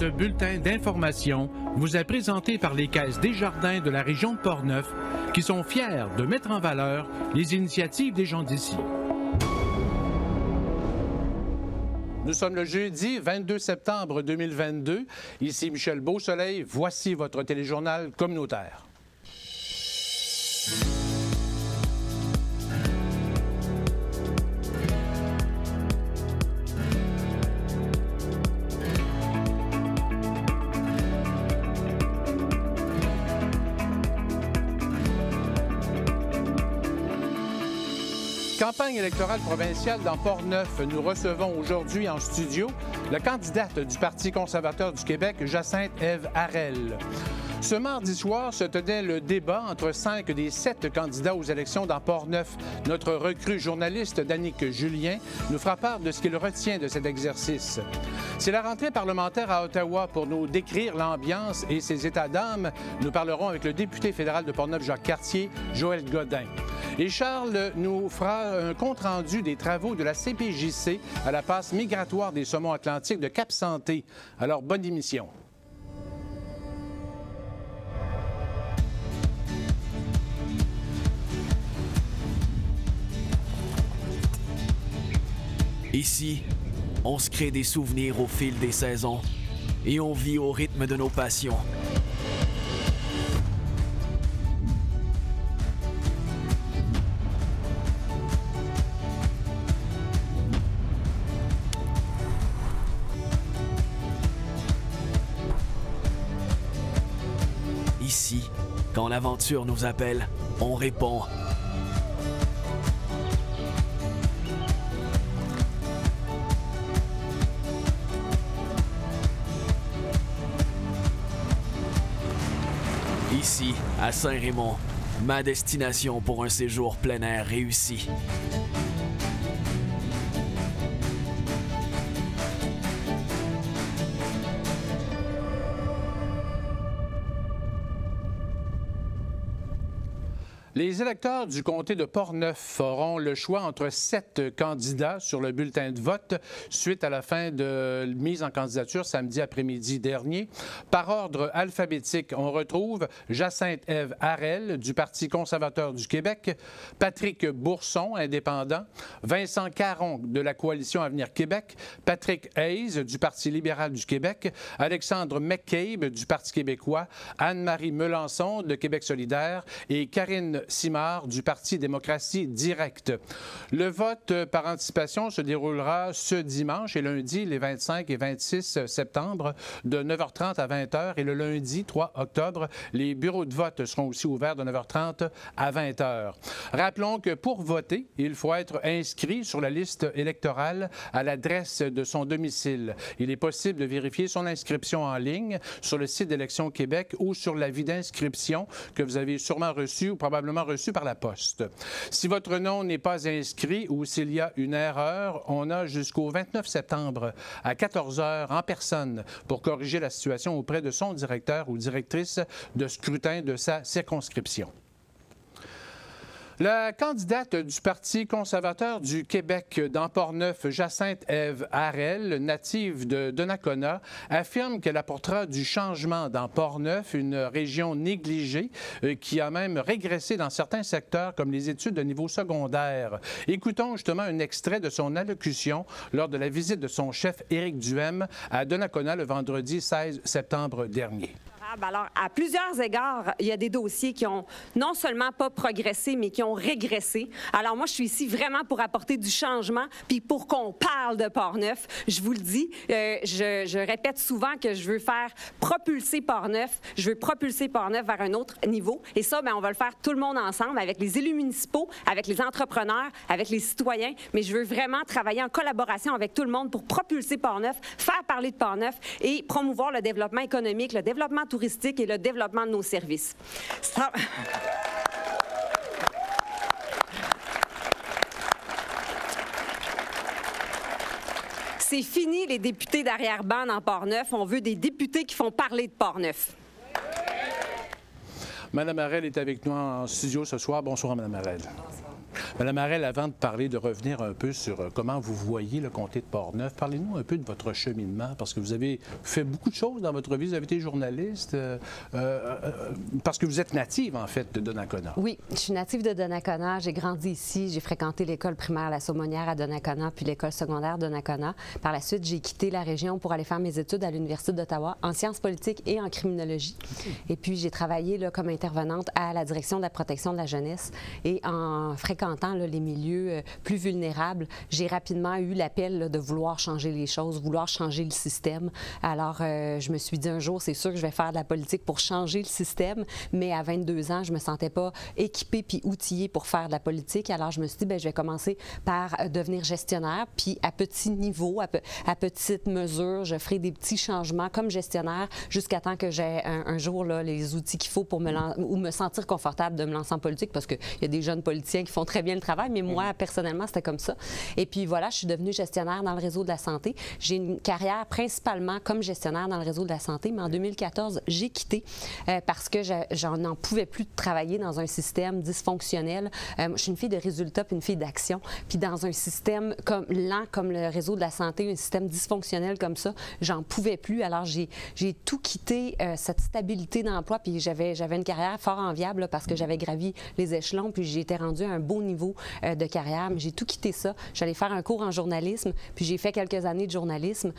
Ce bulletin d'information vous est présenté par les Caisses Desjardins de la région de Portneuf qui sont fiers de mettre en valeur les initiatives des gens d'ici. Nous sommes le jeudi 22 septembre 2022. Ici Michel Beausoleil. Voici votre téléjournal communautaire. Campagne électorale provinciale dans Portneuf. Nous recevons aujourd'hui en studio la candidate du Parti conservateur du Québec, Jacinthe Ève Harel. Ce mardi soir se tenait le débat entre 5 des 7 candidats aux élections dans Portneuf. Notre recrue journaliste Danique Julien nous fera part de ce qu'il retient de cet exercice. C'est la rentrée parlementaire à Ottawa. Pour nous décrire l'ambiance et ses états d'âme, nous parlerons avec le député fédéral de Portneuf, Jacques Cartier, Joël Godin. Et Charles nous fera un compte-rendu des travaux de la CPJC à la passe migratoire des saumons atlantiques de Cap-Santé. Alors, bonne émission. Ici, on se crée des souvenirs au fil des saisons et on vit au rythme de nos passions. Ici, quand l'aventure nous appelle, on répond. Ici, à Saint-Raymond, ma destination pour un séjour plein air réussi. Les électeurs du comté de Portneuf auront le choix entre 7 candidats sur le bulletin de vote suite à la fin de mise en candidature samedi après-midi dernier. Par ordre alphabétique, on retrouve Jacinthe Ève Harel du Parti conservateur du Québec, Patrick Bourson, indépendant, Vincent Caron de la Coalition Avenir Québec, Patrick Hayes du Parti libéral du Québec, Alexandre McCabe du Parti québécois, Anne-Marie Melançon de Québec solidaire et Karine Simard du Parti démocratie directe. Le vote par anticipation se déroulera ce dimanche et lundi, les 25 et 26 septembre, de 9h30 à 20h. Et le lundi, 3 octobre, les bureaux de vote seront aussi ouverts de 9h30 à 20h. Rappelons que pour voter, il faut être inscrit sur la liste électorale à l'adresse de son domicile. Il est possible de vérifier son inscription en ligne sur le site d'Élections Québec ou sur l'avis d'inscription que vous avez sûrement reçu ou probablement reçu par la poste. Si votre nom n'est pas inscrit ou s'il y a une erreur, on a jusqu'au 29 septembre à 14h en personne pour corriger la situation auprès de son directeur ou directrice de scrutin de sa circonscription. La candidate du Parti conservateur du Québec dans Portneuf, Jacinthe Ève Harel, native de Donnacona, affirme qu'elle apportera du changement dans Portneuf, une région négligée qui a même régressé dans certains secteurs comme les études de niveau secondaire. Écoutons justement un extrait de son allocution lors de la visite de son chef Éric Duhem à Donnacona le vendredi 16 septembre dernier. Alors, à plusieurs égards, il y a des dossiers qui ont non seulement pas progressé, mais qui ont régressé. Alors, moi, je suis ici vraiment pour apporter du changement, puis pour qu'on parle de Portneuf. Je vous le dis, je répète souvent que je veux faire propulser Portneuf. Je veux propulser Portneuf vers un autre niveau. Et ça, bien, on va le faire tout le monde ensemble, avec les élus municipaux, avec les entrepreneurs, avec les citoyens. Mais je veux vraiment travailler en collaboration avec tout le monde pour propulser Portneuf, faire parler de Portneuf et promouvoir le développement économique, le développement touristique et le développement de nos services. C'est fini les députés d'arrière-ban dans Portneuf. On veut des députés qui font parler de Portneuf. Madame Harel est avec nous en studio ce soir. Bonsoir, Madame Harel. Madame Harel, avant de parler, de revenir un peu sur comment vous voyez le comté de Portneuf, parlez-nous un peu de votre cheminement, parce que vous avez fait beaucoup de choses dans votre vie. Vous avez été journaliste, parce que vous êtes native, en fait, de Donnacona. Oui, je suis native de Donnacona. J'ai grandi ici. J'ai fréquenté l'école primaire La Saumonière à Donnacona, puis l'école secondaire Donnacona. Par la suite, j'ai quitté la région pour aller faire mes études à l'Université d'Ottawa en sciences politiques et en criminologie. Et puis, j'ai travaillé là, comme intervenante à la direction de la protection de la jeunesse. Et en fréquentant là, les milieux plus vulnérables, j'ai rapidement eu l'appel de vouloir changer les choses, vouloir changer le système. Alors, je me suis dit un jour, c'est sûr que je vais faire de la politique pour changer le système, mais à 22 ans, je me sentais pas équipée puis outillée pour faire de la politique. Alors, je me suis dit, bien, je vais commencer par devenir gestionnaire, puis à petit niveau, à petite mesure, je ferai des petits changements comme gestionnaire jusqu'à temps que j'ai un jour là, les outils qu'il faut pour me sentir confortable de me lancer en politique, parce qu'il y a des jeunes politiciens qui font très bien le travail, mais moi, personnellement, c'était comme ça. Et puis voilà, je suis devenue gestionnaire dans le réseau de la santé. J'ai une carrière principalement comme gestionnaire dans le réseau de la santé, mais en 2014, j'ai quitté parce que j'en n'en pouvais plus de travailler dans un système dysfonctionnel. Je suis une fille de résultats puis une fille d'action. Puis dans un système lent comme le réseau de la santé, un système dysfonctionnel comme ça, j'en pouvais plus. Alors j'ai tout quitté, cette stabilité d'emploi, puis j'avais une carrière fort enviable là, parce que j'avais gravi les échelons, puis j'étais rendue à un beau niveau de carrière. Mais j'ai tout quitté ça. J'allais faire un cours en journalisme, puis j'ai fait quelques années de journalisme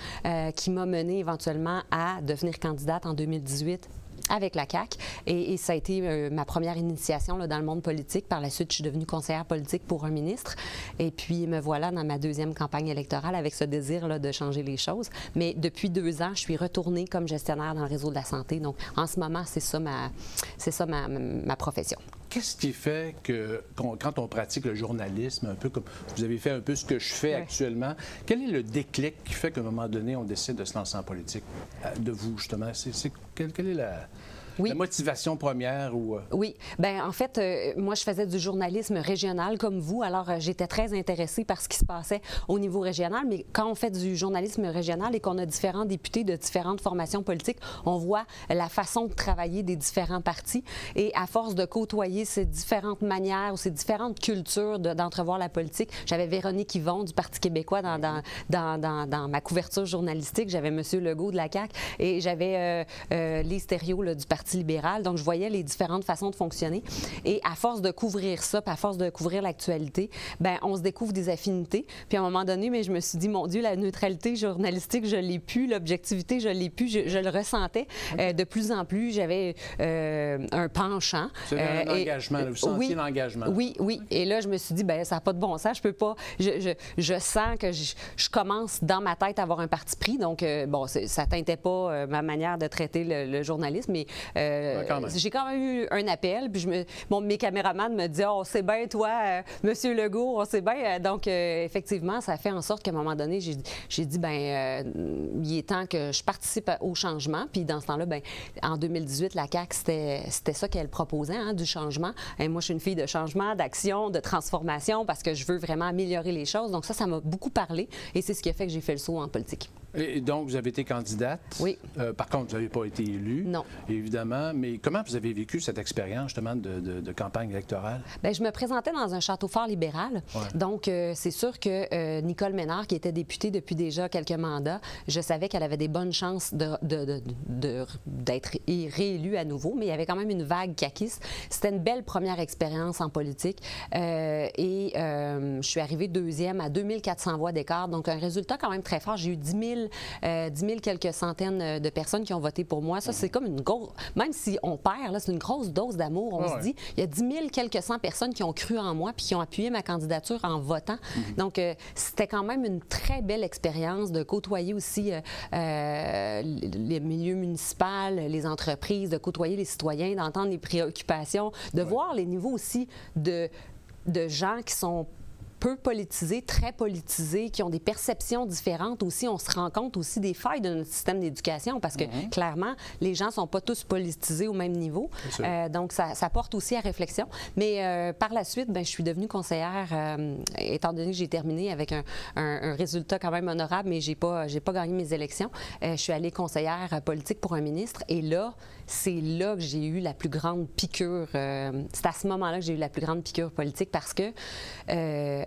qui m'a menée éventuellement à devenir candidate en 2018 avec la CAQ. Et ça a été ma première initiation là, dans le monde politique. Par la suite, je suis devenue conseillère politique pour un ministre. Et puis, me voilà dans ma deuxième campagne électorale avec ce désir là, de changer les choses. Mais depuis 2 ans, je suis retournée comme gestionnaire dans le réseau de la santé. Donc, en ce moment, c'est ça ma profession. Qu'est-ce qui fait que, quand on pratique le journalisme, un peu comme vous avez fait un peu ce que je fais actuellement, quel est le déclic qui fait qu'à un moment donné, on décide de se lancer en politique? De vous, justement. Quelle est la motivation première? Oui. Bien, en fait, moi, je faisais du journalisme régional comme vous. Alors, j'étais très intéressée par ce qui se passait au niveau régional. Mais quand on fait du journalisme régional et qu'on a différents députés de différentes formations politiques, on voit la façon de travailler des différents partis. Et à force de côtoyer ces différentes manières ou ces différentes cultures d'entrevoir la politique, j'avais Véronique Yvon du Parti québécois dans ma couverture journalistique. J'avais M. Legault de la CAQ et j'avais Lise Thériault du Parti libéral. Donc, je voyais les différentes façons de fonctionner. Et à force de couvrir ça, puis à force de couvrir l'actualité, bien, on se découvre des affinités. Puis à un moment donné, mais je me suis dit, mon Dieu, la neutralité journalistique, je l'ai plus, l'objectivité, je l'ai plus, je le ressentais de plus en plus. J'avais un penchant. C'est un engagement, vous sentiez l'engagement. Oui. Et là, je me suis dit, bien, ça n'a pas de bon sens, je peux pas. Je sens que je commence dans ma tête à avoir un parti pris. Donc, bon, ça teintait pas ma manière de traiter le journalisme, mais j'ai quand même eu un appel, puis mes caméramans me disaient « Oh, c'est bien toi, Monsieur Legault, on sait bien. » Donc, effectivement, ça fait en sorte qu'à un moment donné, j'ai dit « Bien, il est temps que je participe au changement. » Puis dans ce temps-là, bien, en 2018, la CAQ, c'était ça qu'elle proposait, hein, du changement. Et moi, je suis une fille de changement, d'action, de transformation, parce que je veux vraiment améliorer les choses. Donc ça m'a beaucoup parlé, et c'est ce qui a fait que j'ai fait le saut en politique. Et donc, vous avez été candidate. Oui. Par contre, vous n'avez pas été élue. Non. Évidemment. Mais comment vous avez vécu cette expérience, justement, de campagne électorale? Bien, je me présentais dans un château fort libéral. Ouais. Donc, c'est sûr que Nicole Ménard, qui était députée depuis déjà quelques mandats, je savais qu'elle avait des bonnes chances d'être réélue à nouveau, mais il y avait quand même une vague caquiste. C'était une belle première expérience en politique. Je suis arrivée deuxième à 2400 voix d'écart. Donc, un résultat quand même très fort. J'ai eu 10 000 quelques centaines de personnes qui ont voté pour moi. Ça, c'est comme une grosse... Même si on perd, là, c'est une grosse dose d'amour. On se dit, il y a 10 000 quelques cent personnes qui ont cru en moi puis qui ont appuyé ma candidature en votant. Donc, c'était quand même une très belle expérience de côtoyer aussi les milieux municipaux, les entreprises, de côtoyer les citoyens, d'entendre les préoccupations, de voir les niveaux aussi de gens qui sont peu politisés, très politisés, qui ont des perceptions différentes aussi. On se rend compte aussi des failles de notre système d'éducation parce que, clairement, les gens ne sont pas tous politisés au même niveau. Donc, ça porte aussi à réflexion. Mais par la suite, je suis devenue conseillère, étant donné que j'ai terminé avec un résultat quand même honorable, mais j'ai pas gagné mes élections. Je suis allée conseillère politique pour un ministre. Et là, c'est là que j'ai eu la plus grande piqûre. C'est à ce moment-là que j'ai eu la plus grande piqûre politique parce que,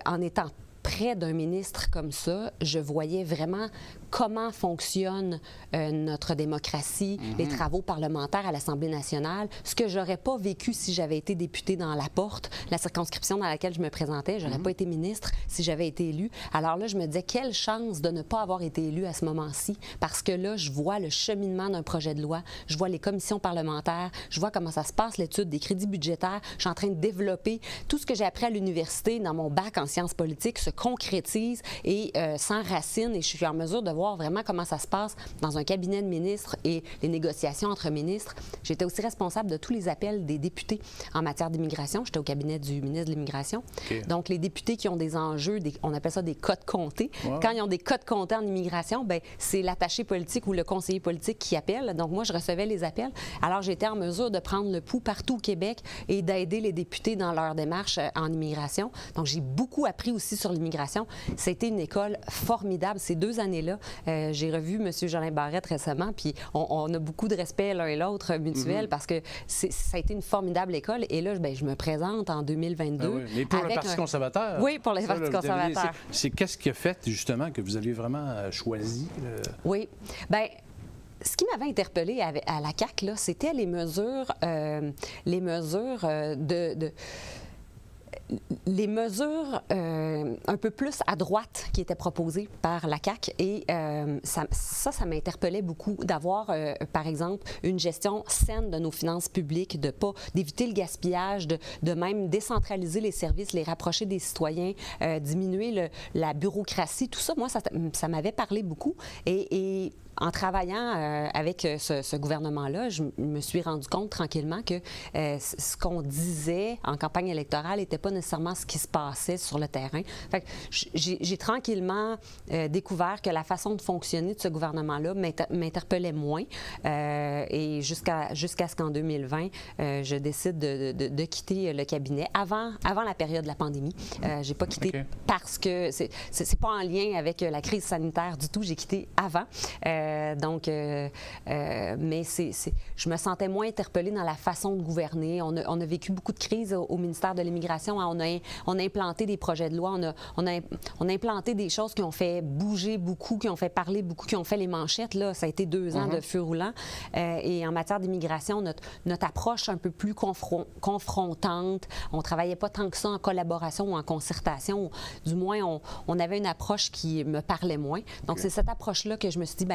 en étant près d'un ministre comme ça, je voyais vraiment comment fonctionne notre démocratie, les travaux parlementaires à l'Assemblée nationale, ce que j'aurais pas vécu si j'avais été députée dans la porte, la circonscription dans laquelle je me présentais. J'aurais pas été ministre si j'avais été élue. Alors là, je me disais, quelle chance de ne pas avoir été élue à ce moment-ci, parce que là, je vois le cheminement d'un projet de loi, je vois les commissions parlementaires, je vois comment ça se passe, l'étude des crédits budgétaires. Je suis en train de développer tout ce que j'ai appris à l'université dans mon bac en sciences politiques se concrétise et s'enracine, et je suis en mesure de voir vraiment comment ça se passe dans un cabinet de ministres et les négociations entre ministres. J'étais aussi responsable de tous les appels des députés en matière d'immigration. J'étais au cabinet du ministre de l'Immigration. Donc, les députés qui ont des enjeux, on appelle ça des codes comptés. Quand ils ont des codes comptés en immigration, c'est l'attaché politique ou le conseiller politique qui appelle. Donc, moi, je recevais les appels. Alors, j'étais en mesure de prendre le pouls partout au Québec et d'aider les députés dans leur démarche en immigration. Donc, j'ai beaucoup appris aussi sur l'immigration. C'était une école formidable. Ces 2 années-là, j'ai revu M. Jolin Barrette récemment, puis on a beaucoup de respect l'un et l'autre mutuel parce que ça a été une formidable école. Et là, je me présente en 2022. Oui. Mais pour le Parti conservateur. Oui, pour le Parti conservateur. C'est qu'est-ce qui a fait, justement, que vous avez vraiment choisi? Oui. Bien, ce qui m'avait interpellée à la CAQ, c'était les mesures les mesures un peu plus à droite qui étaient proposées par la CAQ. Et ça m'interpellait beaucoup d'avoir, par exemple, une gestion saine de nos finances publiques, d'éviter le gaspillage, de même décentraliser les services, les rapprocher des citoyens, diminuer la bureaucratie. Tout ça, moi, ça m'avait parlé beaucoup. Et en travaillant avec ce gouvernement-là, je me suis rendu compte tranquillement que ce qu'on disait en campagne électorale n'était pas nécessairement ce qui se passait sur le terrain. Fait que j'ai tranquillement découvert que la façon de fonctionner de ce gouvernement-là m'interpellait moins. Et jusqu'à ce qu'en 2020, je décide de quitter le cabinet avant la période de la pandémie. J'ai pas quitté parce que c'est pas en lien avec la crise sanitaire du tout. J'ai quitté avant. Mais je me sentais moins interpellée dans la façon de gouverner. On a vécu beaucoup de crises au ministère de l'Immigration. On a implanté des projets de loi. On a implanté des choses qui ont fait bouger beaucoup, qui ont fait parler beaucoup, qui ont fait les manchettes. Là, ça a été 2 ans de feu roulant. Et en matière d'immigration, notre approche un peu plus confrontante. On ne travaillait pas tant que ça en collaboration ou en concertation. Du moins, on avait une approche qui me parlait moins. Donc, c'est cette approche-là que je me suis dit,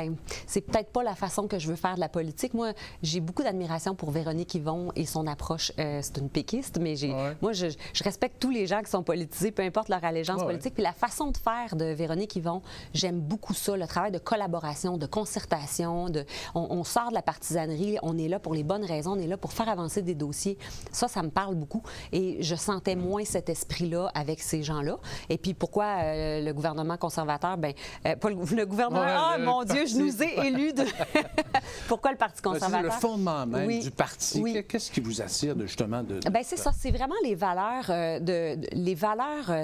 c'est peut-être pas la façon que je veux faire de la politique. Moi, j'ai beaucoup d'admiration pour Véronique Yvon et son approche. C'est une péquiste, mais moi, je respecte tous les gens qui sont politisés, peu importe leur allégeance politique. Puis la façon de faire de Véronique Yvon, j'aime beaucoup ça, le travail de collaboration, de concertation. On sort de la partisanerie, on est là pour les bonnes raisons, on est là pour faire avancer des dossiers. Ça me parle beaucoup. Et je sentais moins cet esprit-là avec ces gens-là. Et puis pourquoi le gouvernement conservateur? Pas le gouvernement... mon Dieu, je nous ai élus de... Pourquoi le Parti conservateur? C'est le fondement même du parti. Qu'est-ce qui vous attire justement de... c'est ça. C'est vraiment les valeurs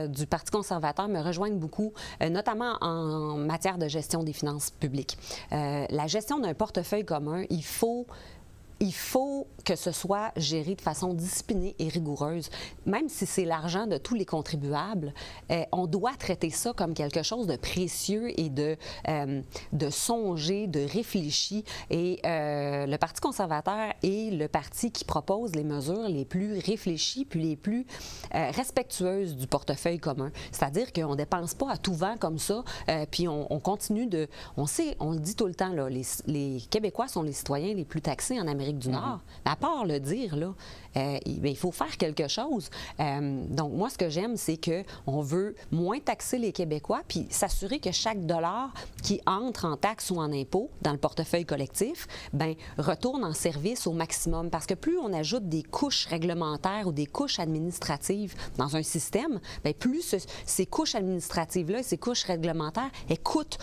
du Parti conservateur me rejoignent beaucoup, notamment en matière de gestion des finances publiques. La gestion d'un portefeuille commun, il faut que ce soit géré de façon disciplinée et rigoureuse. Même si c'est l'argent de tous les contribuables, on doit traiter ça comme quelque chose de précieux et de songé, de réfléchi. Et le Parti conservateur est le parti qui propose les mesures les plus réfléchies puis les plus respectueuses du portefeuille commun. C'est-à-dire qu'on ne dépense pas à tout vent comme ça, puis on continue de... On le dit tout le temps, là, les Québécois sont les citoyens les plus taxés en Amérique d'Amérique du Nord. À part le dire, là, il faut faire quelque chose. Donc, moi, ce que j'aime, c'est qu'on veut moins taxer les Québécois puis s'assurer que chaque dollar qui entre en taxes ou en impôts dans le portefeuille collectif, bien, retourne en service au maximum. Parce que plus on ajoute des couches réglementaires ou des couches administratives dans un système, bien, plus ces couches administratives-là, ces couches réglementaires écoutent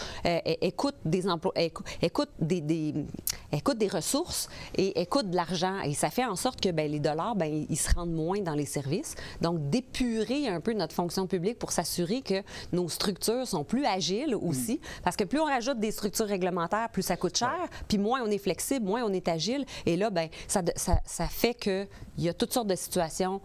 des emplois, écoutent des ressources et écoutent de l'argent. Et ça fait en sorte que bien, les dollars, bien, ils se rendent moins dans les services. Donc, d'épurer un peu notre fonction publique pour s'assurer que nos structures sont plus agiles aussi. Parce que plus on rajoute des structures réglementaires, plus ça coûte cher, puis moins on est flexible, moins on est agile. Et là, bien, ça fait qu'il y a toutes sortes de situations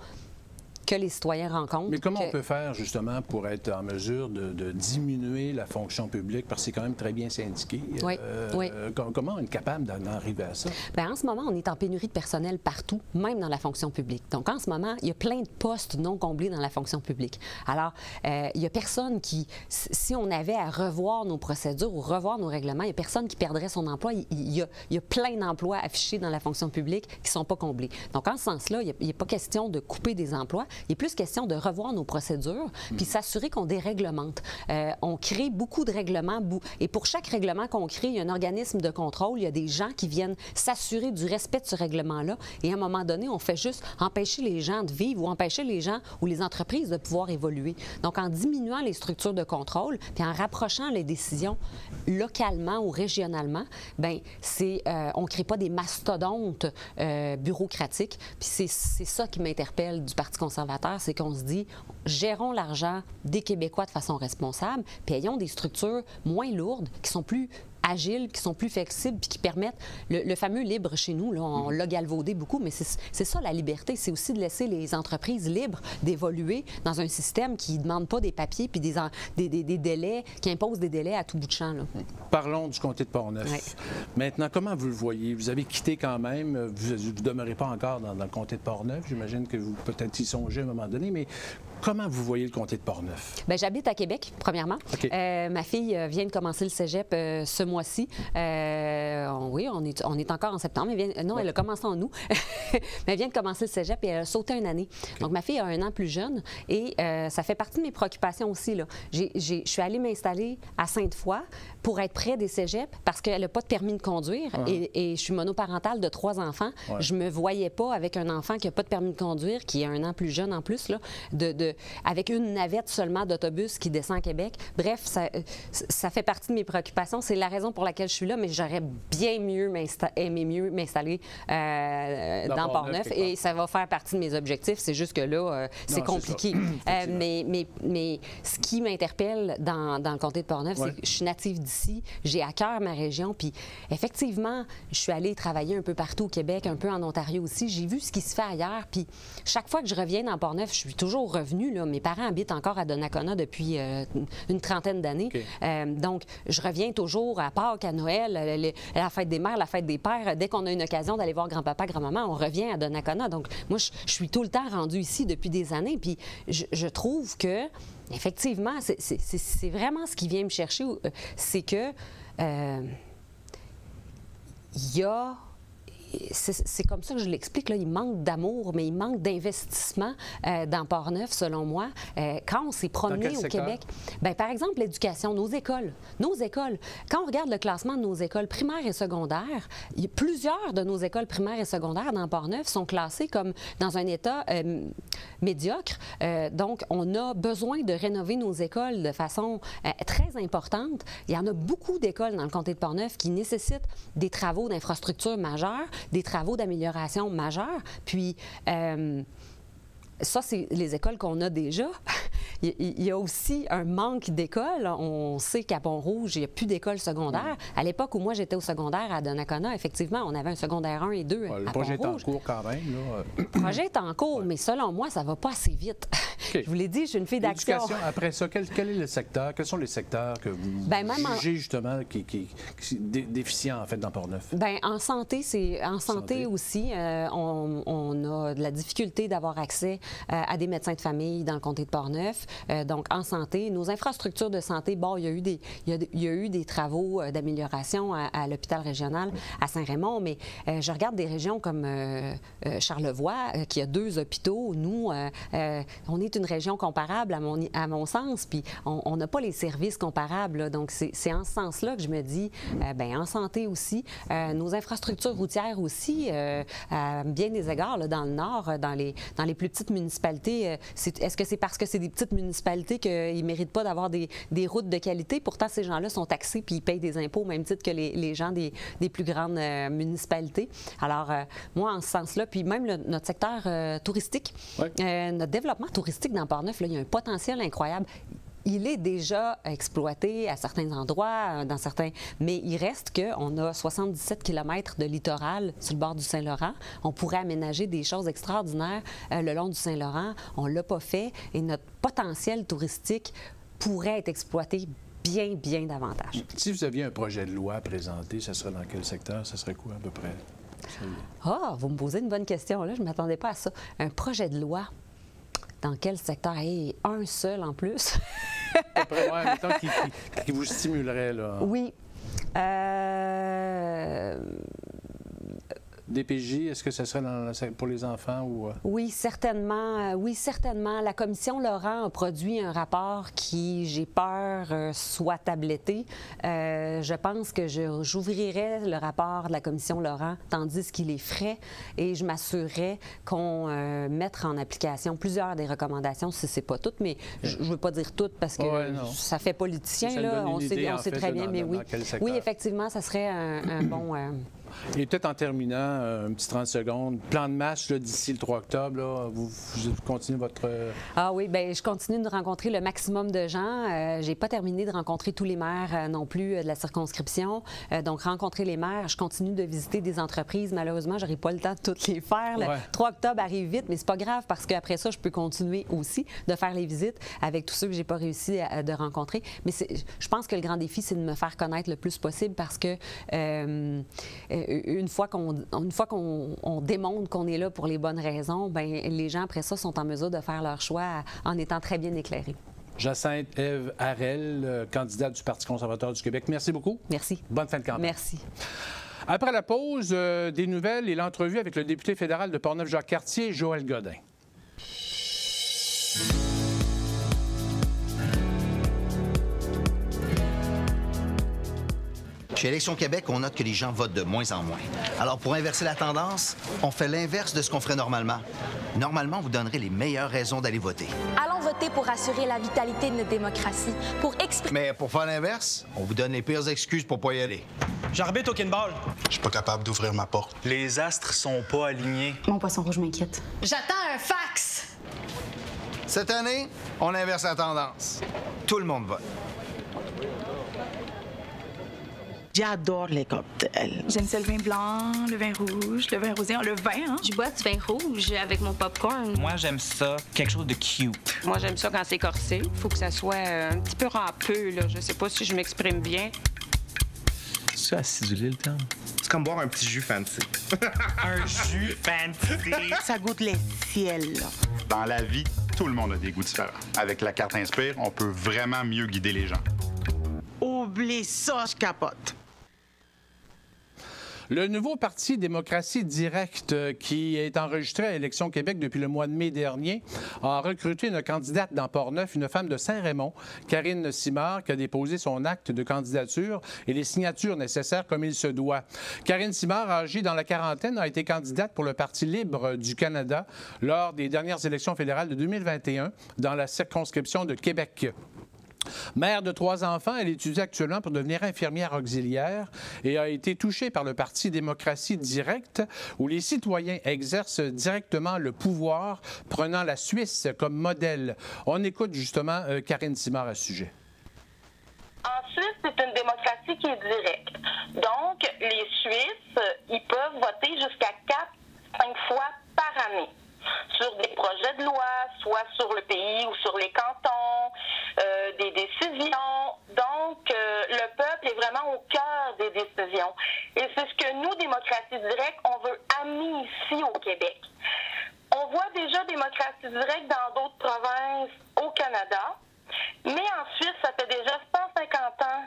que les citoyens rencontrent. Mais comment on peut faire, justement, pour être en mesure de diminuer la fonction publique, parce que c'est quand même très bien syndiqué. Oui. Comment on est capable d'en arriver à ça? Bien, en ce moment, on est en pénurie de personnel partout, même dans la fonction publique. Donc, en ce moment, il y a plein de postes non comblés dans la fonction publique. Alors, il n'y a personne qui, si on avait à revoir nos procédures ou revoir nos règlements, il n'y a personne qui perdrait son emploi. Il y a plein d'emplois affichés dans la fonction publique qui ne sont pas comblés. Donc, en ce sens-là, il n'y a pas question de couper des emplois. Il est plus question de revoir nos procédures puis s'assurer qu'on déréglemente. On crée beaucoup de règlements et pour chaque règlement qu'on crée, il y a un organisme de contrôle, il y a des gens qui viennent s'assurer du respect de ce règlement-là et à un moment donné, on fait juste empêcher les gens de vivre ou empêcher les gens ou les entreprises de pouvoir évoluer. Donc, en diminuant les structures de contrôle puis en rapprochant les décisions localement ou régionalement, bien, on ne crée pas des mastodontes bureaucratiques. Puis c'est ça qui m'interpelle du Parti conservateur, c'est qu'on se dit, gérons l'argent des Québécois de façon responsable, puis ayons des structures moins lourdes, qui sont plus agiles, qui sont plus flexibles, puis qui permettent le fameux libre chez nous. Là, on l'a galvaudé beaucoup, mais c'est ça la liberté. C'est aussi de laisser les entreprises libres d'évoluer dans un système qui ne demande pas des papiers puis des délais, qui impose des délais à tout bout de champ. Là. Parlons du comté de Portneuf. Ouais. Maintenant, comment vous le voyez? Vous avez quitté quand même, vous ne demeurez pas encore dans le comté de Portneuf. J'imagine que vous peut-être y songez à un moment donné, mais comment vous voyez le comté de Portneuf? Bien, j'habite à Québec, premièrement. Okay. Ma fille vient de commencer le cégep ce mois-ci. Oui, on est encore en septembre. Elle a commencé en août. Mais elle vient de commencer le cégep et elle a sauté une année. Okay. Donc, ma fille a un an plus jeune et ça fait partie de mes préoccupations aussi. Là. Je suis allée m'installer à Sainte-Foy pour être près des cégeps parce qu'elle n'a pas de permis de conduire et je suis monoparentale de 3 enfants. Ouais. Je me voyais pas avec un enfant qui n'a pas de permis de conduire, qui est un an plus jeune en plus, là, avec une navette seulement d'autobus qui descend à Québec. Bref, ça fait partie de mes préoccupations. C'est la raison pour laquelle je suis là, mais j'aurais bien aimé mieux m'installer dans Portneuf et ça va faire partie de mes objectifs. C'est juste que là, c'est compliqué. Mais ce qui m'interpelle dans le comté de Portneuf, c'est que je suis native d'ici, j'ai à cœur ma région, puis effectivement, je suis allée travailler un peu partout au Québec, un peu en Ontario aussi. J'ai vu ce qui se fait ailleurs, puis chaque fois que je reviens dans Portneuf, je suis toujours revenue. Là. Mes parents habitent encore à Donnacona depuis une trentaine d'années. Okay. Donc, je reviens toujours à Pâques, à Noël, la fête des mères, la fête des pères. Dès qu'on a une occasion d'aller voir grand-papa, grand-maman, on revient à Donnacona. Donc, moi, je suis tout le temps rendue ici depuis des années. Puis, je trouve que, effectivement, c'est vraiment ce qui vient me chercher. C'est que il y a... C'est comme ça que je l'explique. Là. Il manque d'amour, mais il manque d'investissement dans Portneuf, selon moi. Quand on s'est promené au Québec, bien, par exemple, l'éducation, nos écoles. Quand on regarde le classement de nos écoles primaires et secondaires, plusieurs de nos écoles primaires et secondaires dans Portneuf sont classées comme dans un état médiocre. Donc, on a besoin de rénover nos écoles de façon très importante. Il y en a beaucoup d'écoles dans le comté de Portneuf qui nécessitent des travaux d'infrastructures majeures, des travaux d'amélioration majeurs. Puis, ça, c'est les écoles qu'on a déjà. Il y a aussi un manque d'écoles. On sait qu'à Pont-Rouge, il n'y a plus d'écoles secondaires. À l'époque où moi, j'étais au secondaire à Donnacona, effectivement, on avait un secondaire 1 et 2 à Pont-Rouge. Le projet est en cours quand même. Le projet est en cours, mais selon moi, ça ne va pas assez vite. Okay. Je vous l'ai dit, je suis une fille d'action. L'éducation, après ça, quel est le secteur? Quels sont les secteurs que vous jugez justement qui déficients en fait dans Portneuf? Bien, en santé, santé aussi, on a de la difficulté d'avoir accès à des médecins de famille dans le comté de Portneuf. Donc, en santé, nos infrastructures de santé, bon, il y a eu des travaux d'amélioration à l'hôpital régional à Saint-Raymond, mais je regarde des régions comme Charlevoix, qui a 2 hôpitaux. Nous, on est une région comparable à mon sens, puis on n'a pas les services comparables. Là. Donc, c'est en ce sens-là que je me dis, bien, en santé aussi, nos infrastructures routières aussi, à bien des égards, là, dans le Nord, dans les plus petites municipalités, est-ce que c'est parce que c'est des petites municipalités qu'ils ne méritent pas d'avoir des routes de qualité? Pourtant, ces gens-là sont taxés puis ils payent des impôts au même titre que les gens des plus grandes municipalités. Alors, moi, en ce sens-là, puis même notre secteur touristique, notre développement touristique dans Portneuf, là, il y a un potentiel incroyable. Il est déjà exploité à certains endroits, mais il reste qu'on a 77 km de littoral sur le bord du Saint-Laurent. On pourrait aménager des choses extraordinaires le long du Saint-Laurent. On ne l'a pas fait et notre potentiel touristique pourrait être exploité bien davantage. Si vous aviez un projet de loi à présenter, ça serait dans quel secteur? Ça serait quoi à peu près? Ah, vous me posez une bonne question. Là, je ne m'attendais pas à ça. Un projet de loi. Dans quel secteur? Hey, un seul en plus. Après, ouais, mettons qui vous stimulerait, là. Oui. DPJ, est-ce que ce serait pour les enfants ou... Oui, certainement. Oui, certainement. La commission Laurent a produit un rapport qui, j'ai peur, soit tabletté. Je pense que j'ouvrirais le rapport de la commission Laurent tandis qu'il est frais et je m'assurerais qu'on mette en application plusieurs des recommandations, si c'est pas toutes, mais je ne veux pas dire toutes parce que ça fait politicien, là. On sait très bien, mais oui. Oui, effectivement, ça serait un bon... Et peut-être en terminant, un petit 30 secondes, plan de match d'ici le 3 octobre, là, vous continuez votre... Ah oui, bien, je continue de rencontrer le maximum de gens. J'ai pas terminé de rencontrer tous les maires non plus de la circonscription. Donc, rencontrer les maires, je continue de visiter des entreprises. Malheureusement, j'aurai pas le temps de toutes les faire. Le 3 octobre arrive vite, mais c'est pas grave parce qu'après ça, je peux continuer aussi de faire les visites avec tous ceux que j'ai pas réussi de rencontrer. Mais je pense que le grand défi, c'est de me faire connaître le plus possible parce que... une fois qu'on démontre qu'on est là pour les bonnes raisons, bien, les gens, après ça, sont en mesure de faire leur choix en étant très bien éclairés. Jacinthe Ève Harel, candidate du Parti conservateur du Québec. Merci beaucoup. Merci. Bonne fin de campagne. Merci. Après la pause, des nouvelles et l'entrevue avec le député fédéral de Portneuf-Jacques-Cartier, Joël Godin. Chez Élections Québec, on note que les gens votent de moins en moins. Alors, pour inverser la tendance, on fait l'inverse de ce qu'on ferait normalement. Normalement, on vous donnerait les meilleures raisons d'aller voter. Allons voter pour assurer la vitalité de notre démocratie, pour exprimer... Mais pour faire l'inverse, on vous donne les pires excuses pour pas y aller. J'arbitre au kinball. Je suis pas capable d'ouvrir ma porte. Les astres sont pas alignés. Mon poisson rouge m'inquiète. J'attends un fax! Cette année, on inverse la tendance. Tout le monde vote. J'adore les cocktails. J'aime ça le vin blanc, le vin rouge, le vin rosé, le vin, hein? Je bois du vin rouge avec mon popcorn. Moi, j'aime ça, quelque chose de cute. Moi, j'aime ça quand c'est corsé. Il faut que ça soit un petit peu râpeux, là. Je sais pas si je m'exprime bien. C'est acidulé, le terme? C'est comme boire un petit jus fancy. Un jus fancy. Ça goûte les ciels. Dans la vie, tout le monde a des goûts différents. Avec la carte Inspire, on peut vraiment mieux guider les gens. Oublie ça, je capote. Le nouveau parti Démocratie Directe, qui est enregistré à Élections Québec depuis le mois de mai dernier, a recruté une candidate dans Portneuf, une femme de Saint-Raymond, Karine Simard, qui a déposé son acte de candidature et les signatures nécessaires comme il se doit. Karine Simard, âgée dans la quarantaine, a été candidate pour le Parti libre du Canada lors des dernières élections fédérales de 2021 dans la circonscription de Québec. Mère de 3 enfants, elle étudie actuellement pour devenir infirmière auxiliaire et a été touchée par le Parti Démocratie Directe, où les citoyens exercent directement le pouvoir, prenant la Suisse comme modèle. On écoute justement Karine Simard à ce sujet. En Suisse, c'est une démocratie qui est directe. Donc, les Suisses, ils peuvent voter jusqu'à 4-5 fois par année sur des projets de loi, soit sur le pays prise des décisions. Et c'est ce que nous, Démocratie Directe, on veut amener ici au Québec. On voit déjà Démocratie Directe dans d'autres provinces au Canada, mais en Suisse, ça fait déjà 150 ans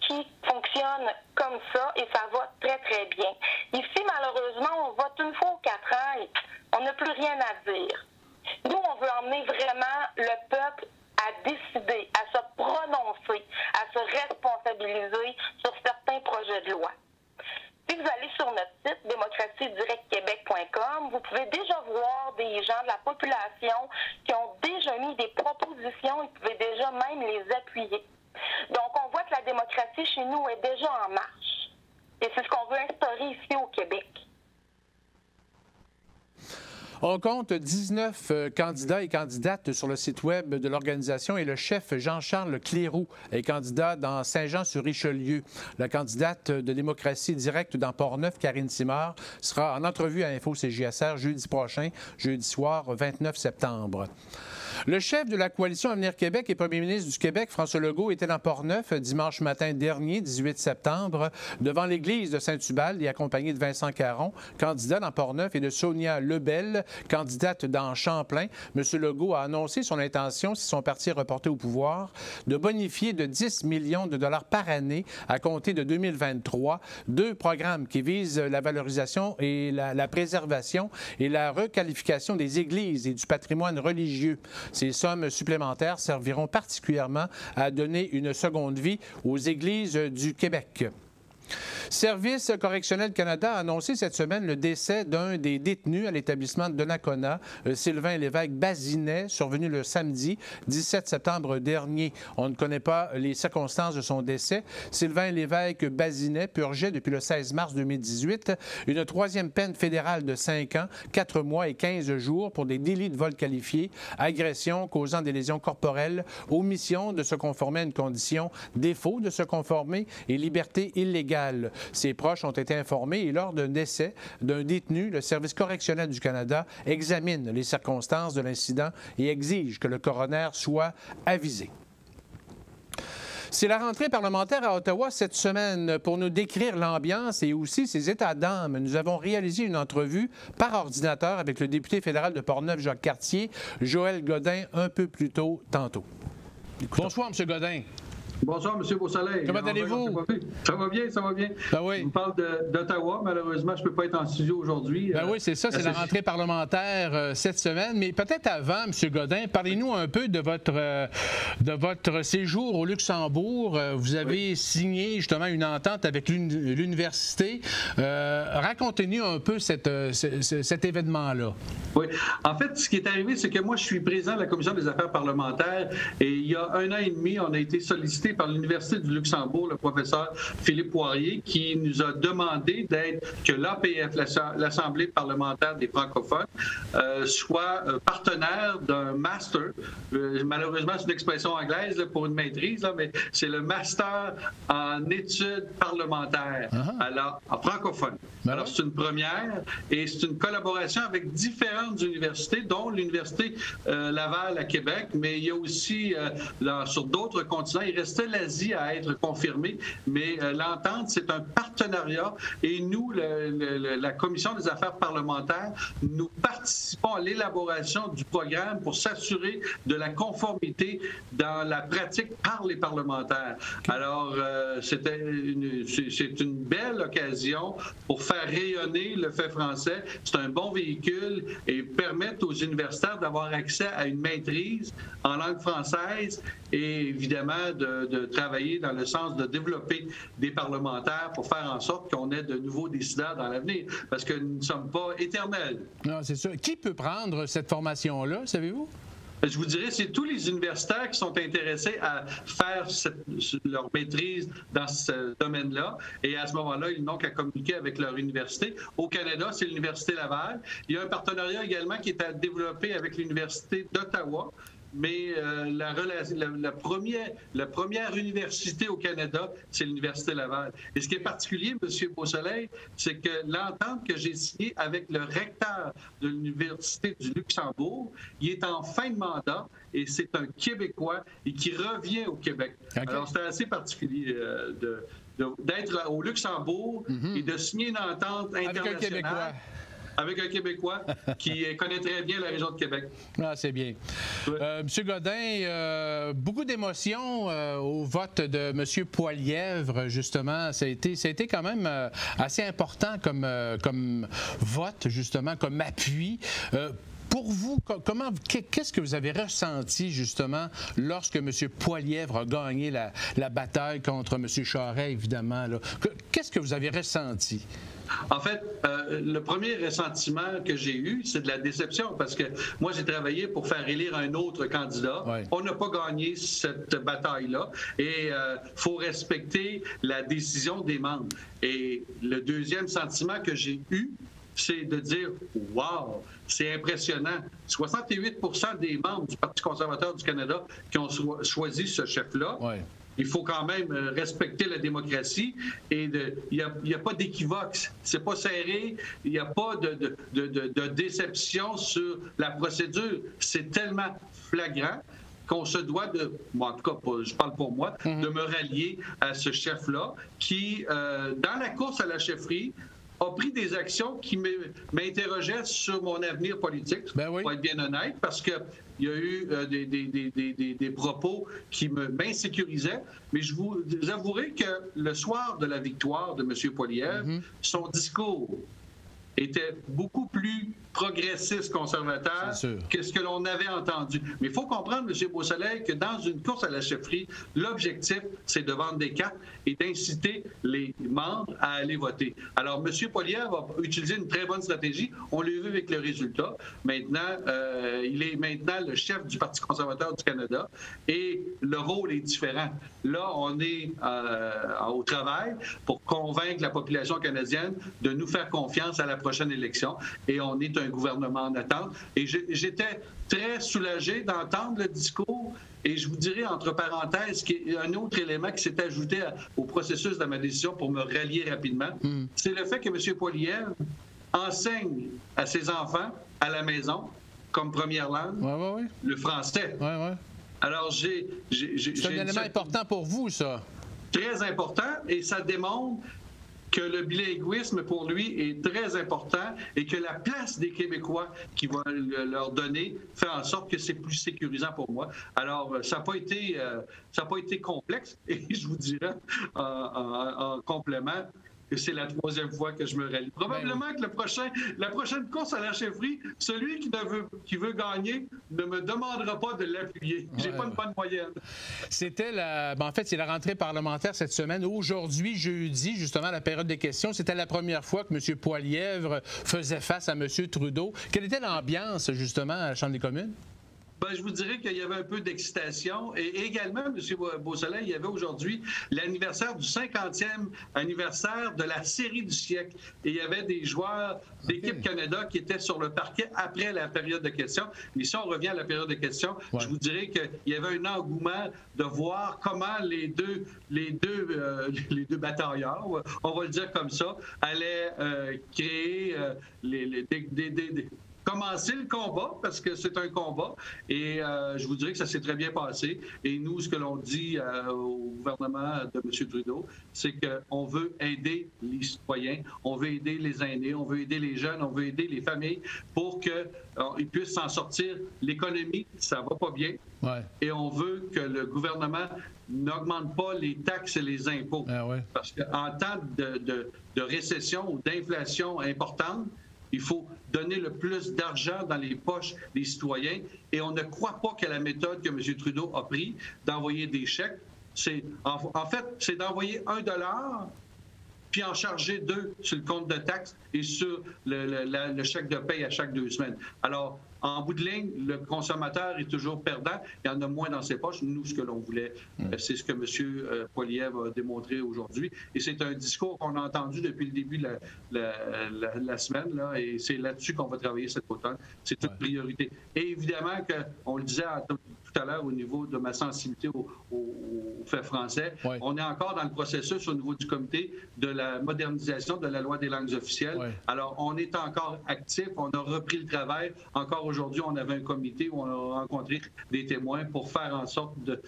qui fonctionne comme ça et ça va très, très bien. Ici, malheureusement, on vote une fois aux 4 ans et on n'a plus rien à dire. Nous, on veut emmener vraiment le peuple à décider, à se prononcer, à se responsabiliser sur certains projets de loi. Si vous allez sur notre site démocratiedirectquebec.com, vous pouvez déjà voir des gens de la population qui ont déjà mis des propositions et vous pouvez déjà même les appuyer. Donc, on voit que la démocratie chez nous est déjà en marche. Et c'est ce qu'on veut instaurer ici au Québec. On compte 19 candidats et candidates sur le site web de l'organisation et le chef Jean-Charles Cléroux est candidat dans Saint-Jean-sur-Richelieu. La candidate de Démocratie Directe dans Portneuf, Karine Simard, sera en entrevue à Info-CJSR jeudi prochain, jeudi soir 29 septembre. Le chef de la coalition Avenir Québec et premier ministre du Québec, François Legault, était dans Portneuf dimanche matin dernier, 18 septembre, devant l'église de Saint-Ubalde et accompagné de Vincent Caron, candidat dans Portneuf, et de Sonia Lebel, candidate dans Champlain. M. Legault a annoncé son intention, si son parti est reporté au pouvoir, de bonifier de 10 millions de dollars par année à compter de 2023, 2 programmes qui visent la valorisation et la préservation et la requalification des églises et du patrimoine religieux. Ces sommes supplémentaires serviront particulièrement à donner une seconde vie aux églises du Québec. Service correctionnel Canada a annoncé cette semaine le décès d'un des détenus à l'établissement de Donnacona, Sylvain Lévesque-Bazinet, survenu le samedi 17 septembre dernier. On ne connaît pas les circonstances de son décès. Sylvain Lévesque-Bazinet purgeait depuis le 16 mars 2018 une 3e peine fédérale de 5 ans, 4 mois et 15 jours pour des délits de vol qualifiés, agression causant des lésions corporelles, omission de se conformer à une condition, défaut de se conformer et liberté illégale. Ses proches ont été informés et lors d'un décès d'un détenu, le Service correctionnel du Canada examine les circonstances de l'incident et exige que le coroner soit avisé. C'est la rentrée parlementaire à Ottawa cette semaine. Pour nous décrire l'ambiance et aussi ses états d'âme, nous avons réalisé une entrevue par ordinateur avec le député fédéral de Portneuf, Jacques Cartier, Joël Godin, un peu plus tôt tantôt. Bonsoir, M. Godin. Bonsoir, M. Beausoleil. Comment allez-vous? Ça va bien, ça va bien. Ben oui. Je vous parle d'Ottawa. Malheureusement, je ne peux pas être en studio aujourd'hui. Ben oui, c'est ça, c'est la rentrée parlementaire cette semaine. Mais peut-être avant, M. Godin, parlez-nous un peu de votre séjour au Luxembourg. Vous avez signé justement une entente avec l'université. Racontez-nous un peu cet événement-là. Oui. En fait, ce qui est arrivé, c'est que moi, je suis président de la Commission des affaires parlementaires et il y a 1 an et demi, on a été sollicité par l'Université du Luxembourg, le professeur Philippe Poirier, qui nous a demandé que l'APF, l'Assemblée parlementaire des francophones, soit partenaire d'un master. Malheureusement, c'est une expression anglaise là, pour une maîtrise, là, mais c'est le master en études parlementaires alors, en francophone. Alors, c'est une première et c'est une collaboration avec différentes universités, dont l'Université Laval à Québec, mais il y a aussi sur d'autres continents, il restait l'Asie à être confirmée, mais l'entente, c'est un partenariat et nous, la Commission des affaires parlementaires, nous participons à l'élaboration du programme pour s'assurer de la conformité dans la pratique par les parlementaires. Alors, c'est une belle occasion pour faire rayonner le fait français. C'est un bon véhicule et permettre aux universitaires d'avoir accès à une maîtrise en langue française et évidemment de travailler dans le sens de développer des parlementaires pour faire en sorte qu'on ait de nouveaux décideurs dans l'avenir, parce que nous ne sommes pas éternels. Non, c'est sûr. Qui peut prendre cette formation-là, savez-vous? Je vous dirais, c'est tous les universitaires qui sont intéressés à faire leur maîtrise dans ce domaine-là. Et à ce moment-là, ils n'ont qu'à communiquer avec leur université. Au Canada, c'est l'Université Laval. Il y a un partenariat également qui est à développer avec l'Université d'Ottawa. Mais la première université au Canada, c'est l'Université Laval. Et ce qui est particulier, M. Beausoleil, c'est que l'entente que j'ai signée avec le recteur de l'Université du Luxembourg, il est en fin de mandat et c'est un Québécois et qui revient au Québec. Okay. Alors, c'était assez particulier d'être au Luxembourg et de signer une entente internationale avec un Québécois qui connaît très bien la région de Québec. Ah, c'est bien. Monsieur Godin, beaucoup d'émotions au vote de M. Poilièvre, justement. Ça a été quand même assez important comme vote, justement, comme appui. Pour vous, qu'est-ce que vous avez ressenti, justement, lorsque M. Poilièvre a gagné la bataille contre M. Charest, évidemment? Qu'est-ce que vous avez ressenti? En fait, le premier ressentiment que j'ai eu, c'est de la déception parce que moi, j'ai travaillé pour faire élire un autre candidat. Ouais. On n'a pas gagné cette bataille-là et il faut respecter la décision des membres. Et le deuxième sentiment que j'ai eu, c'est de dire « Wow, c'est impressionnant ». 68 des membres du Parti conservateur du Canada qui ont choisi ce chef-là. Ouais. Il faut quand même respecter la démocratie et il n'y a pas d'équivoque. C'est pas serré. Il n'y a pas de déception sur la procédure. C'est tellement flagrant qu'on se doit en tout cas, je parle pour moi, de me rallier à ce chef-là qui, dans la course à la chefferie, a pris des actions qui m'interrogeaient sur mon avenir politique, pour être bien honnête, parce qu'il y a eu des propos qui m'insécurisaient. Mais je vous avouerai que le soir de la victoire de M. Poilièvre, son discours était beaucoup plus progressiste conservateur que ce que l'on avait entendu. Mais il faut comprendre, M. Beausoleil, que dans une course à la chefferie, l'objectif, c'est de vendre des cartes et d'inciter les membres à aller voter. Alors, M. Poilièvre a utilisé une très bonne stratégie. On l'a vu avec le résultat. Maintenant, il est maintenant le chef du Parti conservateur du Canada et le rôle est différent. Là, on est au travail pour convaincre la population canadienne de nous faire confiance à la prochaine élection et on est un gouvernement en attente. Et j'étais très soulagé d'entendre le discours. Et je vous dirais, entre parenthèses, qu'il y a un autre élément qui s'est ajouté au processus de ma décision pour me rallier rapidement, c'est le fait que M. Poilièvre enseigne à ses enfants à la maison, comme première langue, le français. Alors, c'est un élément important pour vous, ça. Très important, et ça démontre que le bilinguisme, pour lui, est très important et que la place des Québécois qui va leur donner fait en sorte que c'est plus sécurisant pour moi. Alors, ça n'a pas été complexe et je vous dirais en complément que c'est la troisième fois que je me rallie. Probablement que la prochaine course à la chefferie, celui qui veut gagner ne me demandera pas de l'appuyer. J'ai pas une bonne moyenne. C'était en fait, c'est la rentrée parlementaire cette semaine. Aujourd'hui, jeudi, justement, la période des questions, c'était la première fois que M. Poilièvre faisait face à M. Trudeau. Quelle était l'ambiance, justement, à la Chambre des communes? Je vous dirais qu'il y avait un peu d'excitation. Et également, M. Beausoleil, il y avait aujourd'hui l'anniversaire du 50e anniversaire de la série du siècle. Et il y avait des joueurs d'Équipe Canada qui étaient sur le parquet après la période de questions. Mais si on revient à la période de questions, je vous dirais qu'il y avait un engouement de voir comment les deux batailleurs, on va le dire comme ça, allaient créer commencer le combat, parce que c'est un combat, et je vous dirais que ça s'est très bien passé. Et nous, ce que l'on dit au gouvernement de M. Trudeau, c'est qu'on veut aider les citoyens, on veut aider les aînés, on veut aider les jeunes, on veut aider les familles pour qu'ils puissent s'en sortir. L'économie, ça va pas bien, et on veut que le gouvernement n'augmente pas les taxes et les impôts. Parce qu'en temps de récession ou d'inflation importante, il faut donner le plus d'argent dans les poches des citoyens et on ne croit pas que la méthode que M. Trudeau a prise d'envoyer des chèques, en fait, c'est d'envoyer $1 puis en charger 2 sur le compte de taxes et sur le chèque de paye à chaque 2 semaines. Alors, en bout de ligne, le consommateur est toujours perdant. Il y en a moins dans ses poches. Nous, ce que l'on voulait, c'est ce que M. Poilièvre a démontré aujourd'hui. Et c'est un discours qu'on a entendu depuis le début de la semaine. Là, et c'est là-dessus qu'on va travailler cet automne. C'est une priorité. Et évidemment, on le disait tout tout à l'heure au niveau de ma sensibilité au fait français. Oui. On est encore dans le processus au niveau du comité de la modernisation de la loi des langues officielles. Oui. Alors, on est encore actif, on a repris le travail. Encore aujourd'hui, on avait un comité où on a rencontré des témoins pour faire en sorte de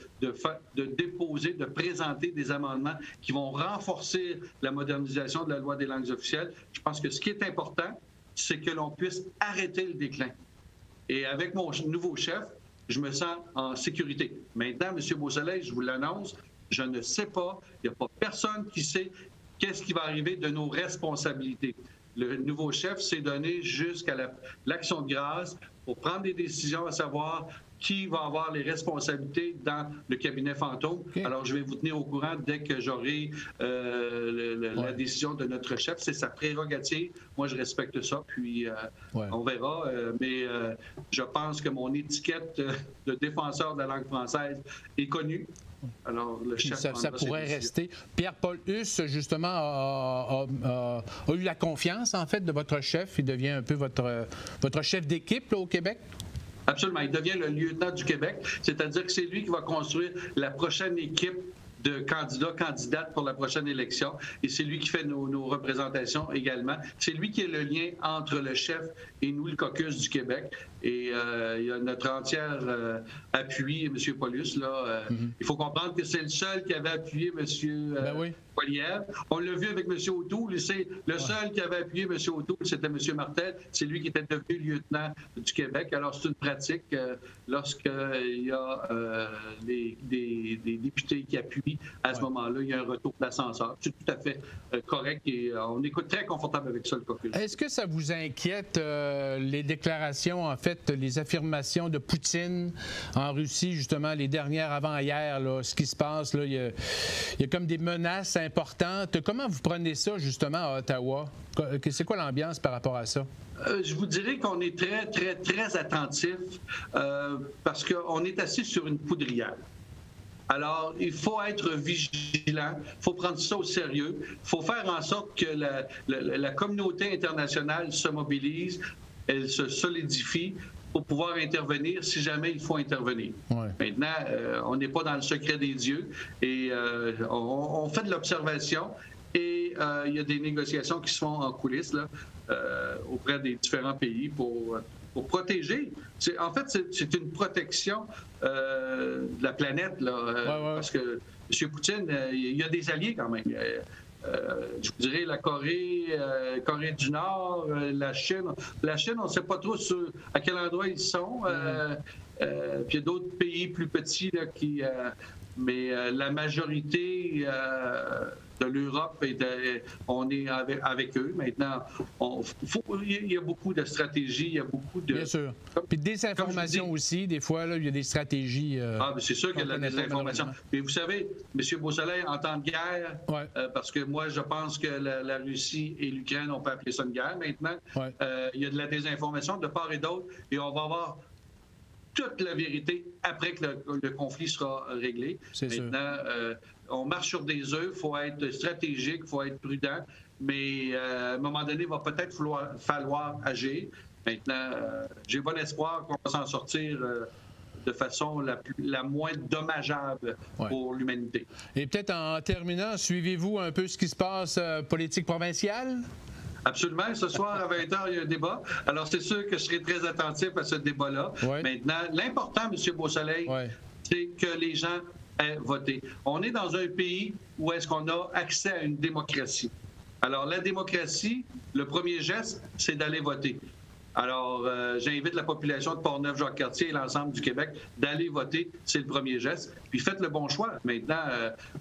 déposer, de présenter des amendements qui vont renforcer la modernisation de la loi des langues officielles. Je pense que ce qui est important, c'est que l'on puisse arrêter le déclin. Et avec mon nouveau chef, je me sens en sécurité. Maintenant, M. Beausoleil, je vous l'annonce, je ne sais pas, il n'y a pas personne qui sait qu'est-ce qui va arriver de nos responsabilités. Le nouveau chef s'est donné jusqu'à l'action de grâce pour prendre des décisions, à savoir qui va avoir les responsabilités dans le cabinet fantôme. Okay. Alors, je vais vous tenir au courant dès que j'aurai la décision de notre chef. C'est sa prérogative. Moi, je respecte ça, puis on verra. Mais je pense que mon étiquette de défenseur de la langue française est connue. Alors, le chef ça pourrait rester. Pierre-Paul Husse, justement, a eu la confiance, en fait, de votre chef. Il devient un peu votre chef d'équipe là, au Québec? Absolument. Il devient le lieutenant du Québec, c'est-à-dire que c'est lui qui va construire la prochaine équipe de candidates pour la prochaine élection. Et c'est lui qui fait nos représentations également. C'est lui qui est le lien entre le chef et nous, le caucus du Québec. Et il y a notre entière appui, M. Paulus. Là, il faut comprendre que c'est le seul qui avait appuyé M. Poilievre. On l'a vu avec M. O'Toole. C'est le seul qui avait appuyé M. O'Toole, c'était M. Martel. C'est lui qui était devenu lieutenant du Québec. Alors, c'est une pratique lorsqu'il y a des députés qui appuient. À ce moment-là, il y a un retour d'ascenseur. C'est tout à fait correct et on est très confortable avec ça, le caucus. Est-ce que ça vous inquiète, les déclarations, en fait, les affirmations de Poutine en Russie, justement, les dernières avant-hier, là, ce qui se passe, là, il y a comme des menaces importantes. Comment vous prenez ça, justement, à Ottawa? C'est quoi l'ambiance par rapport à ça? Je vous dirais qu'on est très, très, très attentif parce qu'on est assis sur une poudrière. Alors, il faut être vigilant, il faut prendre ça au sérieux, il faut faire en sorte que la communauté internationale se mobilise, elle se solidifie pour pouvoir intervenir si jamais il faut intervenir. Ouais. Maintenant, on n'est pas dans le secret des dieux et on fait de l'observation et il y a des négociations qui se font en coulisses là, auprès des différents pays pour protéger. En fait, c'est une protection de la planète, là, parce que M. Poutine, il y a des alliés quand même. Je vous dirais la Corée du Nord, la Chine. La Chine, on ne sait pas trop à quel endroit ils sont. Puis il y a d'autres pays plus petits là, mais la majorité de l'Europe, on est avec eux. Maintenant, il y a beaucoup de stratégies, il y a beaucoup de... Bien sûr. Puis des informations aussi, des fois, là, il y a des stratégies... mais c'est sûr qu'il y a de la désinformation. Mais vous savez, M. Beausoleil, en temps de guerre, parce que moi, je pense que la Russie et l'Ukraine, on peut appeler ça une guerre maintenant, il y a de la désinformation de part et d'autre, et on va avoir toute la vérité après que le conflit sera réglé. Maintenant, on marche sur des œufs, il faut être stratégique, il faut être prudent, mais à un moment donné, il va peut-être falloir agir. Maintenant, j'ai bon espoir qu'on va s'en sortir de façon la moins dommageable pour l'humanité. Et peut-être en terminant, suivez-vous un peu ce qui se passe politique provinciale? Absolument. Ce soir, à 20h, il y a un débat. Alors, c'est sûr que je serai très attentif à ce débat-là. Maintenant, l'important, M. Beausoleil, c'est que les gens aient voté. On est dans un pays où est-ce qu'on a accès à une démocratie. Alors, la démocratie, le premier geste, c'est d'aller voter. Alors, j'invite la population de Portneuf-Jacques-Cartier et l'ensemble du Québec d'aller voter. C'est le premier geste. Puis faites le bon choix. Maintenant,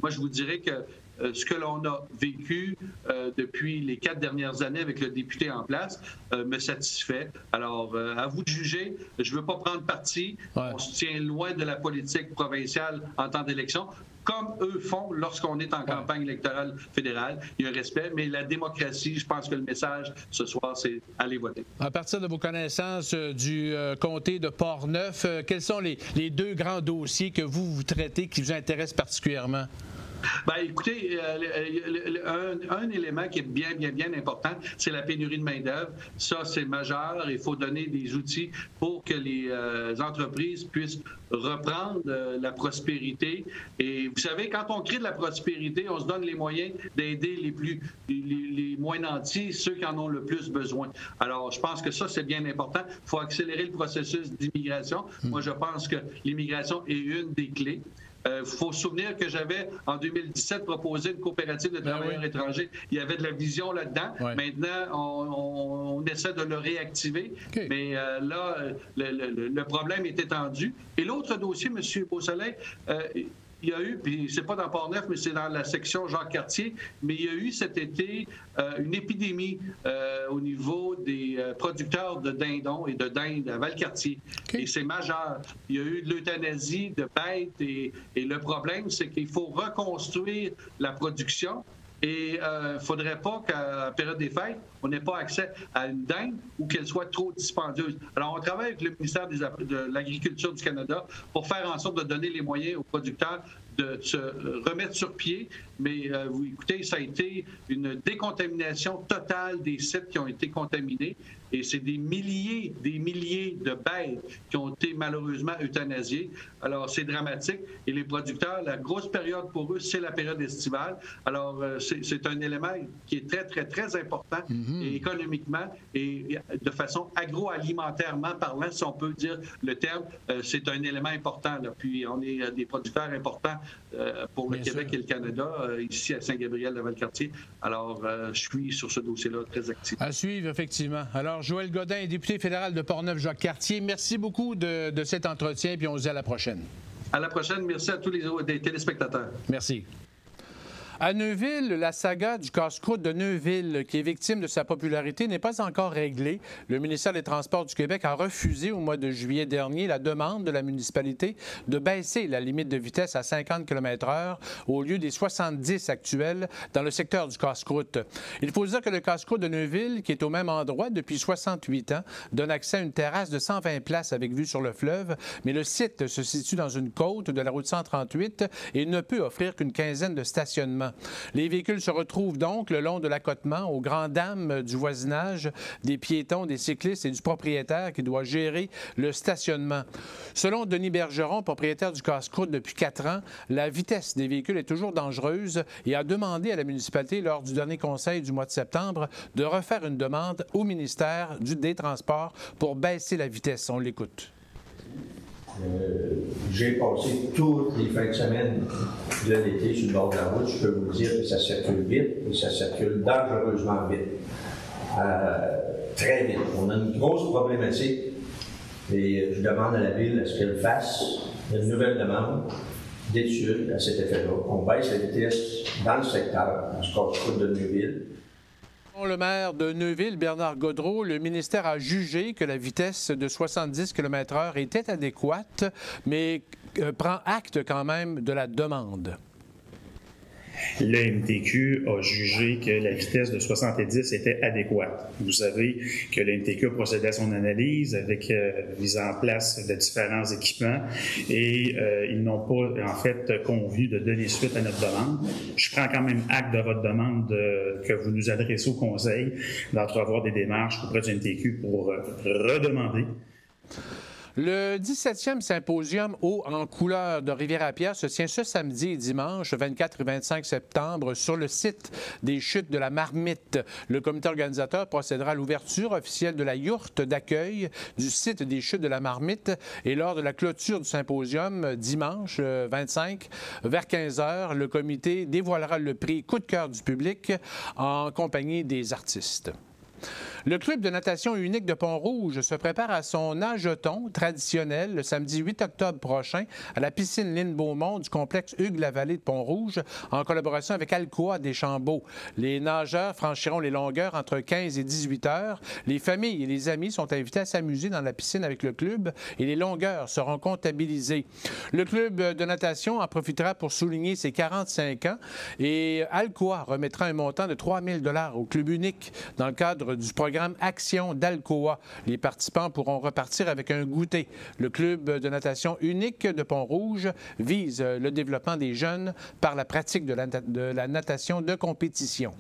moi, je vous dirais que ce que l'on a vécu depuis les 4 dernières années avec le député en place me satisfait. Alors, à vous de juger. Je ne veux pas prendre parti. On se tient loin de la politique provinciale en temps d'élection, comme eux font lorsqu'on est en campagne électorale fédérale. Il y a un respect, mais la démocratie, je pense que le message ce soir, c'est aller voter. À partir de vos connaissances du comté de Portneuf, quels sont les 2 grands dossiers que vous traitez qui vous intéressent particulièrement? Bien, écoutez, un élément qui est bien important, c'est la pénurie de main-d'œuvre. Ça, c'est majeur. Il faut donner des outils pour que les entreprises puissent reprendre la prospérité. Et vous savez, quand on crée de la prospérité, on se donne les moyens d'aider les moins nantis, ceux qui en ont le plus besoin. Alors, je pense que ça, c'est bien important. Il faut accélérer le processus d'immigration. Moi, je pense que l'immigration est une des clés. Il faut se souvenir que j'avais, en 2017, proposé une coopérative de travailleurs étrangers. Il y avait de la vision là-dedans. Maintenant, on essaie de le réactiver. Mais là, le problème est étendu. Et l'autre dossier, M. Beausoleil, il y a eu, puis c'est pas dans Port-Neuf, mais c'est dans la section Jacques-Cartier, mais il y a eu cet été une épidémie au niveau des producteurs de dindons et de dindes à Valcartier. Et c'est majeur. Il y a eu de l'euthanasie de bêtes et le problème, c'est qu'il faut reconstruire la production. Et il ne faudrait pas qu'à la période des fêtes, on n'ait pas accès à une dinde ou qu'elle soit trop dispendieuse. Alors, on travaille avec le ministère de l'Agriculture du Canada pour faire en sorte de donner les moyens aux producteurs de se remettre sur pied. Mais vous écoutez, ça a été une décontamination totale des sites qui ont été contaminés. Et c'est des milliers de bêtes qui ont été malheureusement euthanasiées. Alors, c'est dramatique. Et les producteurs, la grosse période pour eux, c'est la période estivale. Alors, c'est un élément qui est très, très, très important et économiquement et de façon agroalimentairement parlant, si on peut dire le terme, c'est un élément important. Là. Puis, on est des producteurs importants pour le Québec et le Canada, ici à Saint-Gabriel-de-Valcartier. Alors, je suis sur ce dossier-là très actif. À suivre, effectivement. Alors, Joël Godin, député fédéral de Portneuf-Jacques-Cartier, merci beaucoup de cet entretien, puis on se dit à la prochaine. À la prochaine. Merci à tous les téléspectateurs. Merci. À Neuville, la saga du casse-croûte de Neuville, qui est victime de sa popularité, n'est pas encore réglée. Le ministère des Transports du Québec a refusé au mois de juillet dernier la demande de la municipalité de baisser la limite de vitesse à 50 km/h au lieu des 70 actuels dans le secteur du casse-croûte. Il faut dire que le casse-croûte de Neuville, qui est au même endroit depuis 68 ans, donne accès à une terrasse de 120 places avec vue sur le fleuve, mais le site se situe dans une côte de la route 138 et ne peut offrir qu'une quinzaine de stationnements. Les véhicules se retrouvent donc le long de l'accotement aux grandes dames du voisinage, des piétons, des cyclistes et du propriétaire qui doit gérer le stationnement. Selon Denis Bergeron, propriétaire du casse-croûte depuis 4 ans, la vitesse des véhicules est toujours dangereuse et a demandé à la municipalité lors du dernier conseil du mois de septembre de refaire une demande au ministère des Transports pour baisser la vitesse. On l'écoute. J'ai passé toutes les fins de semaine de l'été sur le bord de la route. Je peux vous dire que ça circule vite et ça circule dangereusement vite. Très vite. On a une grosse problématique et je demande à la Ville à ce qu'elle fasse une nouvelle demande d'études à cet effet-là. On baisse la vitesse dans le secteur, dans ce casse-croûte de Neuville. Selon le maire de Neuville, Bernard Gaudreault, le ministère a jugé que la vitesse de 70 km/h était adéquate, mais prend acte quand même de la demande. Le MTQ a jugé que la vitesse de 70 était adéquate. Vous savez que le MTQ a procédé à son analyse avec mise en place de différents équipements et ils n'ont pas, en fait, convenu de donner suite à notre demande. Je prends quand même acte de votre demande que vous nous adressez au Conseil d'entrevoir des démarches auprès du MTQ pour redemander. Le 17e symposium Eau en couleur de Rivière-à-Pierre se tient ce samedi et dimanche 24 et 25 septembre sur le site des Chutes de la Marmite. Le comité organisateur procédera à l'ouverture officielle de la yourte d'accueil du site des Chutes de la Marmite et lors de la clôture du symposium dimanche 25 vers 15 h, le comité dévoilera le prix Coup de cœur du public en compagnie des artistes. Le club de natation unique de Pont-Rouge se prépare à son nageton traditionnel le samedi 8 octobre prochain à la piscine Lynn-Beaumont du complexe Hugues-la-Vallée de Pont-Rouge en collaboration avec Alcoa Deschambault. Les nageurs franchiront les longueurs entre 15 et 18 heures. Les familles et les amis sont invités à s'amuser dans la piscine avec le club et les longueurs seront comptabilisées. Le club de natation en profitera pour souligner ses 45 ans et Alcoa remettra un montant de 3 000 $ au club unique dans le cadre cadre du programme Action d'Alcoa. Les participants pourront repartir avec un goûter. Le club de natation unique de Pont-Rouge vise le développement des jeunes par la pratique de la natation de compétition.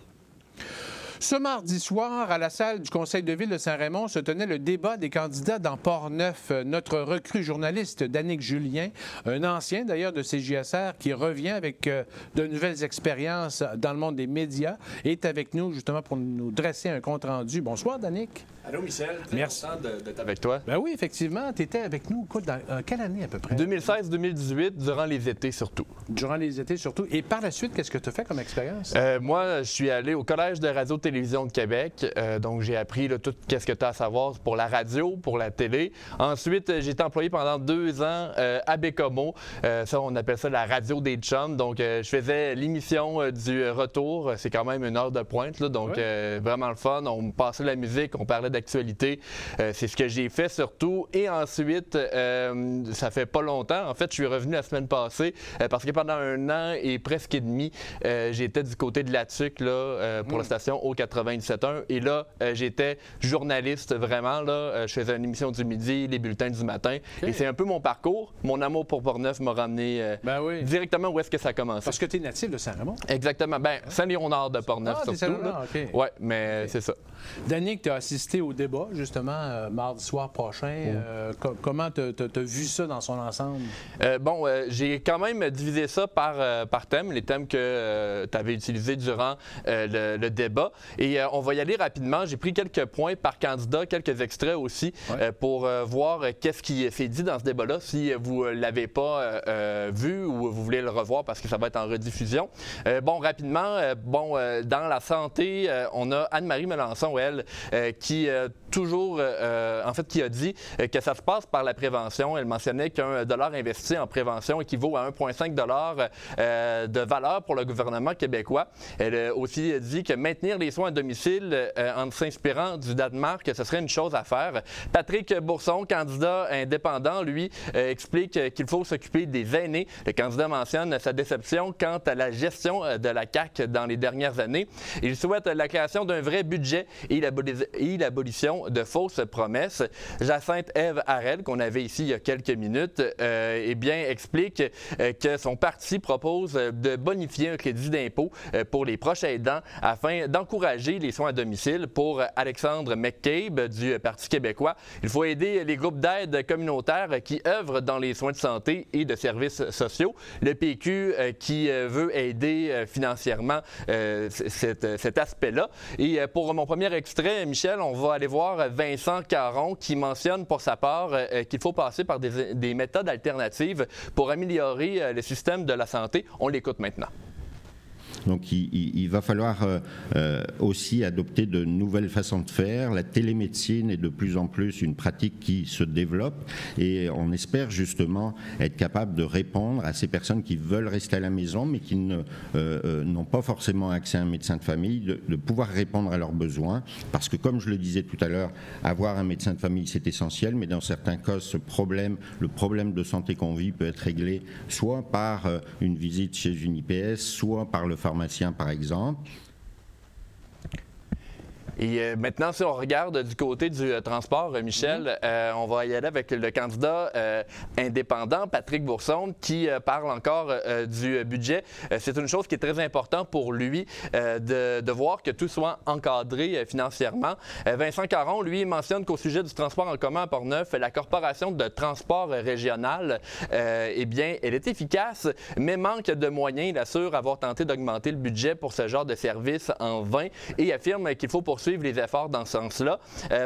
Ce mardi soir, à la salle du Conseil de ville de Saint-Raymond, se tenait le débat des candidats dans Port-Neuf. Notre recrue journaliste, Danick Julien, un ancien d'ailleurs de CJSR, qui revient avec de nouvelles expériences dans le monde des médias, est avec nous justement pour nous dresser un compte-rendu. Bonsoir, Danick. Allô, Michel. Merci. Content d'être avec toi. Ben oui, effectivement. Tu étais avec nous dans quelle année à peu près? 2016-2018, durant les étés surtout. Durant les étés surtout. Et par la suite, qu'est-ce que tu as fait comme expérience? Moi, je suis allé au Collège de radio-télévision de Québec. Donc, j'ai appris là, tout ce que tu as à savoir pour la radio, pour la télé. Ensuite, j'ai été employé pendant 2 ans à Bécomo. Ça, on appelle ça la radio des chums. Donc, je faisais l'émission du retour. C'est quand même 1 heure de pointe. Là, donc, vraiment le fun. On me passait de la musique, on parlait d'actualité. C'est ce que j'ai fait surtout. Et ensuite, ça fait pas longtemps. En fait, je suis revenu la semaine passée parce que pendant 1 an et presque et demi, j'étais du côté de la TUC là, pour la station au 97.1. Et là, j'étais journaliste vraiment. Là. Je faisais une émission du midi, les bulletins du matin. Okay. Et c'est un peu mon parcours. Mon amour pour Port-Neuf m'a ramené directement où est-ce que ça a commencé. Parce que tu es natif de Saint-Raymond? Exactement. Ben, Saint-Léonard de Port-Neuf surtout. Okay. Oui, mais c'est ça. Danick, tu as assisté au débat, justement, mardi soir prochain. Comment tu as vu ça dans son ensemble? J'ai quand même divisé ça par thème, les thèmes que tu avais utilisés durant le débat. Et on va y aller rapidement. J'ai pris quelques points par candidat, quelques extraits aussi, pour voir qu'est-ce qui s'est dit dans ce débat-là, si vous ne l'avez pas vu ou vous voulez le revoir parce que ça va être en rediffusion. Rapidement, dans la santé, on a Anne-Marie Melançon, elle, qui toujours, qui a dit que ça se passe par la prévention. Elle mentionnait qu'un dollar investi en prévention équivaut à 1,5 $ de valeur pour le gouvernement québécois. Elle a aussi dit que maintenir les soins à domicile en s'inspirant du Danemark, ce serait une chose à faire. Patrick Bourson, candidat indépendant, lui, explique qu'il faut s'occuper des aînés. Le candidat mentionne sa déception quant à la gestion de la CAQ dans les dernières années. Il souhaite la création d'un vrai budget et l'abolition de fausses promesses. Jacinthe Ève Harel, qu'on avait ici il y a quelques minutes, explique que son parti propose de bonifier un crédit d'impôt pour les proches aidants afin d'encourager les soins à domicile. Pour Alexandre McCabe du Parti québécois, il faut aider les groupes d'aide communautaires qui œuvrent dans les soins de santé et de services sociaux. Le PQ qui veut aider financièrement cet aspect-là. Et pour mon premier extrait, Michel, on va aller voir Vincent Caron qui mentionne pour sa part qu'il faut passer par des méthodes alternatives pour améliorer le système de la santé. On l'écoute maintenant. Donc il va falloir aussi adopter de nouvelles façons de faire. La télémédecine est de plus en plus une pratique qui se développe et on espère justement être capable de répondre à ces personnes qui veulent rester à la maison mais qui n'ont pas forcément accès à un médecin de famille, de pouvoir répondre à leurs besoins. Parce que comme je le disais tout à l'heure, avoir un médecin de famille c'est essentiel, mais dans certains cas le problème de santé qu'on vit peut être réglé soit par une visite chez une IPS, soit par le pharmacien, par exemple. Et maintenant, si on regarde du côté du transport, Michel, on va y aller avec le candidat indépendant, Patrick Bourson, qui parle encore du budget. C'est une chose qui est très importante pour lui, de voir que tout soit encadré financièrement. Vincent Caron, lui, mentionne qu'au sujet du transport en commun à Port-Neuf, la Corporation de transport régional, elle est efficace, mais manque de moyens. Il assure avoir tenté d'augmenter le budget pour ce genre de service en vain et affirme qu'il faut poursuivre les efforts dans ce sens-là.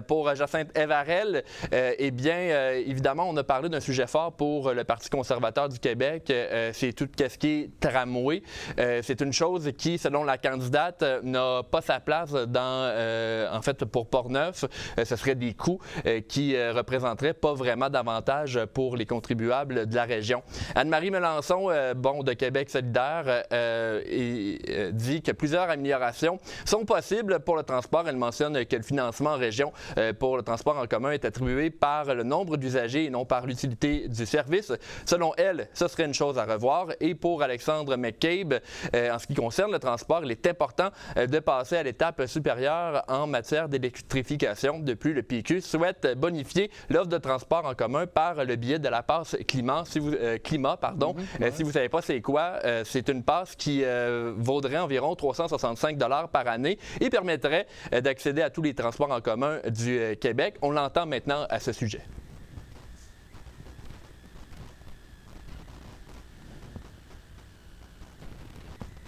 Pour Jacinthe Ève Harel, évidemment, on a parlé d'un sujet fort pour le Parti conservateur du Québec. C'est tout ce qui est tramway. C'est une chose qui, selon la candidate, n'a pas sa place pour Port-Neuf. Ce serait des coûts qui représenteraient pas vraiment d'avantages pour les contribuables de la région. Anne-Marie Melançon, de Québec solidaire, dit que plusieurs améliorations sont possibles pour le transport. Elle mentionne que le financement en région pour le transport en commun est attribué par le nombre d'usagers et non par l'utilité du service. Selon elle, ce serait une chose à revoir. Et pour Alexandre McCabe, en ce qui concerne le transport, il est important de passer à l'étape supérieure en matière d'électrification. De plus, le PQ souhaite bonifier l'offre de transport en commun par le biais de la passe climat. Si vous ne savez pas c'est quoi, c'est une passe qui vaudrait environ 365 $ par année et permettrait d'accéder à tous les transports en commun du Québec. On l'entend maintenant à ce sujet.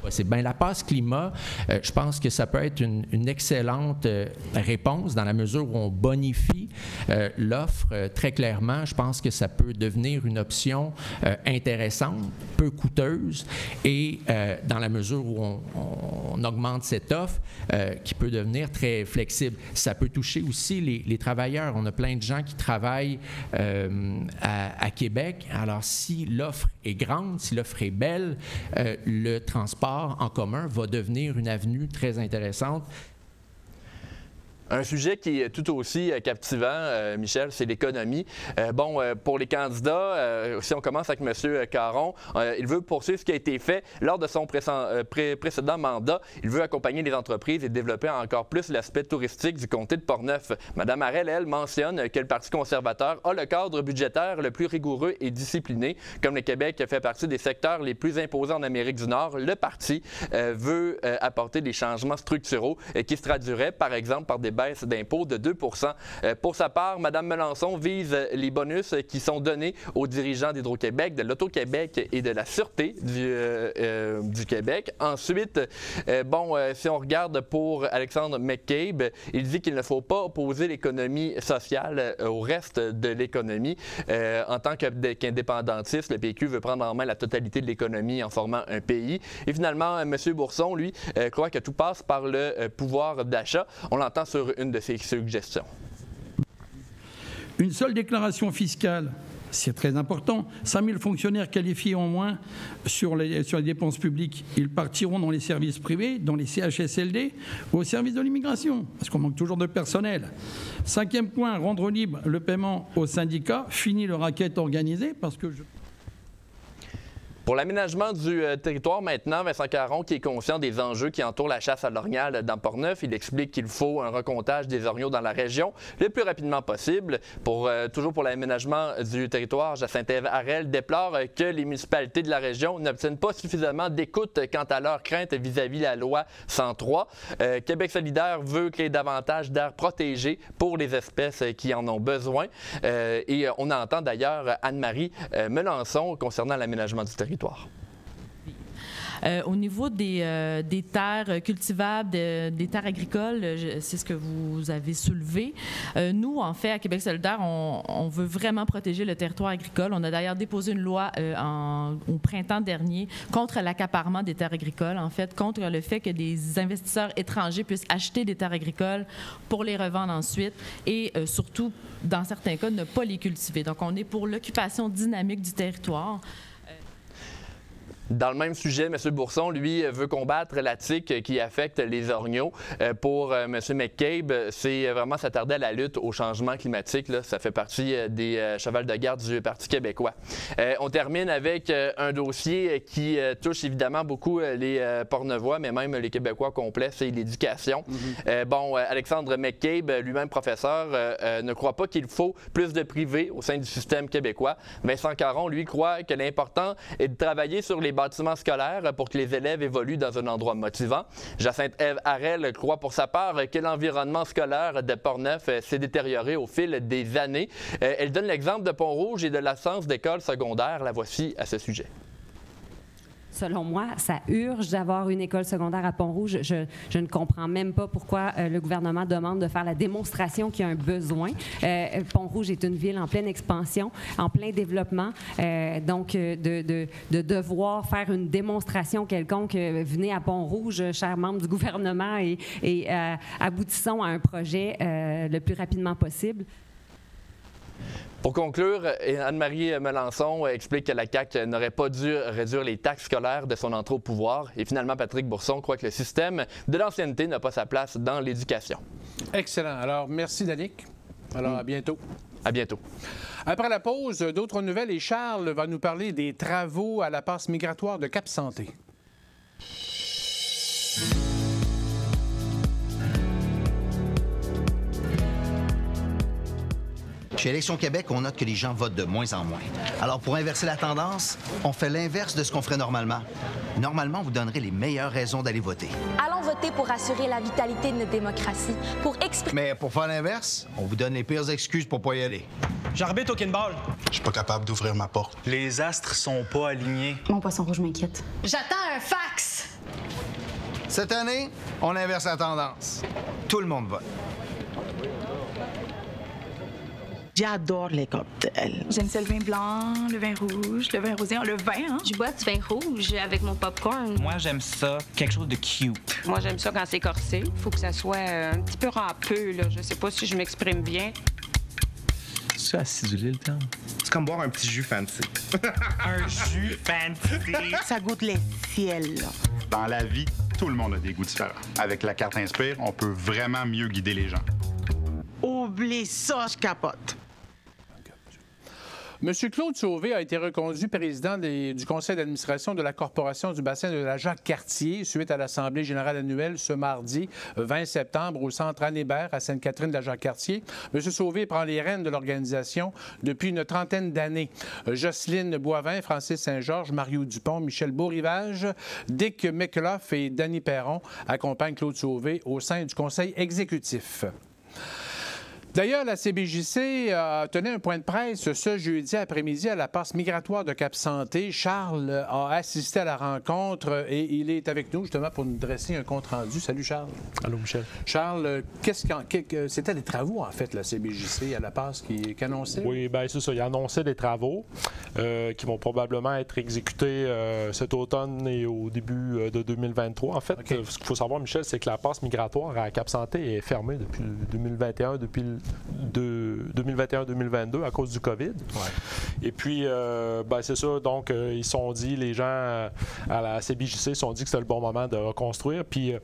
C'est bien la passe climat, je pense que ça peut être une excellente réponse dans la mesure où on bonifie l'offre très clairement. Je pense que ça peut devenir une option intéressante, peu coûteuse et dans la mesure où on augmente cette offre qui peut devenir très flexible. Ça peut toucher aussi les travailleurs. On a plein de gens qui travaillent à Québec. Alors si l'offre est grande, si l'offre est belle, le transport en commun va devenir une avenue très intéressante. Un sujet qui est tout aussi captivant, Michel, c'est l'économie. Pour les candidats, si on commence avec M. Caron, il veut poursuivre ce qui a été fait lors de son précédent mandat. Il veut accompagner les entreprises et développer encore plus l'aspect touristique du comté de Portneuf. Mme Harel, elle, mentionne que le Parti conservateur a le cadre budgétaire le plus rigoureux et discipliné. Comme le Québec fait partie des secteurs les plus imposants en Amérique du Nord, le parti veut apporter des changements structuraux qui se traduiraient, par exemple, par des baisse d'impôts de 2 %. Pour sa part, Mme Melançon vise les bonus qui sont donnés aux dirigeants d'Hydro-Québec, de l'Auto-Québec et de la Sûreté du Québec. Ensuite, si on regarde pour Alexandre McCabe, il dit qu'il ne faut pas opposer l'économie sociale au reste de l'économie. En tant qu'indépendantiste, le PQ veut prendre en main la totalité de l'économie en formant un pays. Et finalement, M. Bourson, lui, croit que tout passe par le pouvoir d'achat. On l'entend sur une de ses suggestions. Une seule déclaration fiscale, c'est très important. 5 000 fonctionnaires qualifiés en moins sur les dépenses publiques. Ils partiront dans les services privés, dans les CHSLD ou au service de l'immigration, parce qu'on manque toujours de personnel. 5e point, rendre libre le paiement aux syndicats. Fini le racket organisé, parce que Pour l'aménagement du territoire maintenant, Vincent Caron, qui est conscient des enjeux qui entourent la chasse à l'orignal dans Portneuf, il explique qu'il faut un recomptage des orignaux dans la région le plus rapidement possible. Toujours pour l'aménagement du territoire, Jacinthe Harel déplore que les municipalités de la région n'obtiennent pas suffisamment d'écoute quant à leurs craintes vis-à-vis la loi 103. Québec solidaire veut créer davantage d'aires protégées pour les espèces qui en ont besoin. Et on entend d'ailleurs Anne-Marie Melançon concernant l'aménagement du territoire. Au niveau des terres cultivables, des terres agricoles, c'est ce que vous avez soulevé. Nous, en fait, à Québec solidaire, on veut vraiment protéger le territoire agricole. On a d'ailleurs déposé une loi au printemps dernier contre l'accaparement des terres agricoles, en fait, contre le fait que des investisseurs étrangers puissent acheter des terres agricoles pour les revendre ensuite et surtout, dans certains cas, ne pas les cultiver. Donc, on est pour l'occupation dynamique du territoire. Dans le même sujet, M. Bourson, lui, veut combattre la tique qui affecte les orignaux. Pour M. McCabe, c'est vraiment s'attarder à la lutte au changement climatique. Là. Ça fait partie des chevals de garde du Parti québécois. On termine avec un dossier qui touche évidemment beaucoup les Portneuvois, mais même les Québécois complets, c'est l'éducation. Alexandre McCabe, lui-même professeur, ne croit pas qu'il faut plus de privés au sein du système québécois. Vincent Caron, lui, croit que l'important est de travailler sur les bâtiments scolaires pour que les élèves évoluent dans un endroit motivant. Jacinthe Harel croit pour sa part que l'environnement scolaire de Portneuf s'est détérioré au fil des années. Elle donne l'exemple de Pont-Rouge et de l'absence d'écoles secondaires. La voici à ce sujet. Selon moi, ça urge d'avoir une école secondaire à Pont-Rouge. Je ne comprends même pas pourquoi le gouvernement demande de faire la démonstration qu'il y a un besoin. Pont-Rouge est une ville en pleine expansion, en plein développement. Donc, de devoir faire une démonstration quelconque, venez à Pont-Rouge, chers membres du gouvernement, et aboutissons à un projet le plus rapidement possible. Pour conclure, Anne-Marie Melançon explique que la CAQ n'aurait pas dû réduire les taxes scolaires de son entrée au pouvoir. Et finalement, Patrick Bourson croit que le système de l'ancienneté n'a pas sa place dans l'éducation. Excellent. Alors, merci, Danick. Alors, à bientôt. À bientôt. Après la pause, d'autres nouvelles et Charles va nous parler des travaux à la passe migratoire de Cap-Santé. Chez Élections Québec, on note que les gens votent de moins en moins. Alors, pour inverser la tendance, on fait l'inverse de ce qu'on ferait normalement. Normalement, vous donnerez les meilleures raisons d'aller voter. Allons voter pour assurer la vitalité de notre démocratie, pour exprimer... Mais pour faire l'inverse, on vous donne les pires excuses pour pas y aller. J'arbitre au kinball. Je suis pas capable d'ouvrir ma porte. Les astres sont pas alignés. Mon poisson rouge m'inquiète. J'attends un fax! Cette année, on inverse la tendance. Tout le monde vote. J'adore les cocktails. J'aime ça le vin blanc, le vin rouge, le vin rosé, le vin, hein? Je bois du vin rouge avec mon popcorn. Moi, j'aime ça, quelque chose de cute. Moi, j'aime ça quand c'est corsé. Il faut que ça soit un petit peu râpeux, là. Je sais pas si je m'exprime bien. C'est acidulé le terme? C'est comme boire un petit jus fancy. Un jus fancy. Ça goûte les ciels. Dans la vie, tout le monde a des goûts différents. Avec la carte Inspire, on peut vraiment mieux guider les gens. Oublie ça, je capote. M. Claude Sauvé a été reconduit président du conseil d'administration de la Corporation du bassin de la Jacques-Cartier suite à l'Assemblée générale annuelle ce mardi 20 septembre au centre Anne-Hébert à Sainte-Catherine de la Jacques-Cartier. M. Sauvé prend les rênes de l'organisation depuis une trentaine d'années. Jocelyne Boivin, Francis Saint-Georges, Mario Dupont, Michel Beaurivage, Dick McClough et Danny Perron accompagnent Claude Sauvé au sein du conseil exécutif. D'ailleurs, la CBJC tenait un point de presse ce jeudi après-midi à la passe migratoire de Cap-Santé. Charles a assisté à la rencontre et il est avec nous justement pour nous dresser un compte-rendu. Salut Charles. Allô Michel. Charles, c'était des travaux en fait, la CBJC à la passe qui annonçait? Oui, bien c'est ça. Il annonçait des travaux qui vont probablement être exécutés cet automne et au début de 2023. En fait, ce qu'il faut savoir, Michel, c'est que la passe migratoire à Cap-Santé est fermée depuis 2021, depuis de 2021-2022 à cause du COVID. Ouais. Et puis, c'est ça. Donc, ils se sont dit, les gens à la CBJC se sont dit que c'était le bon moment de reconstruire. Puis,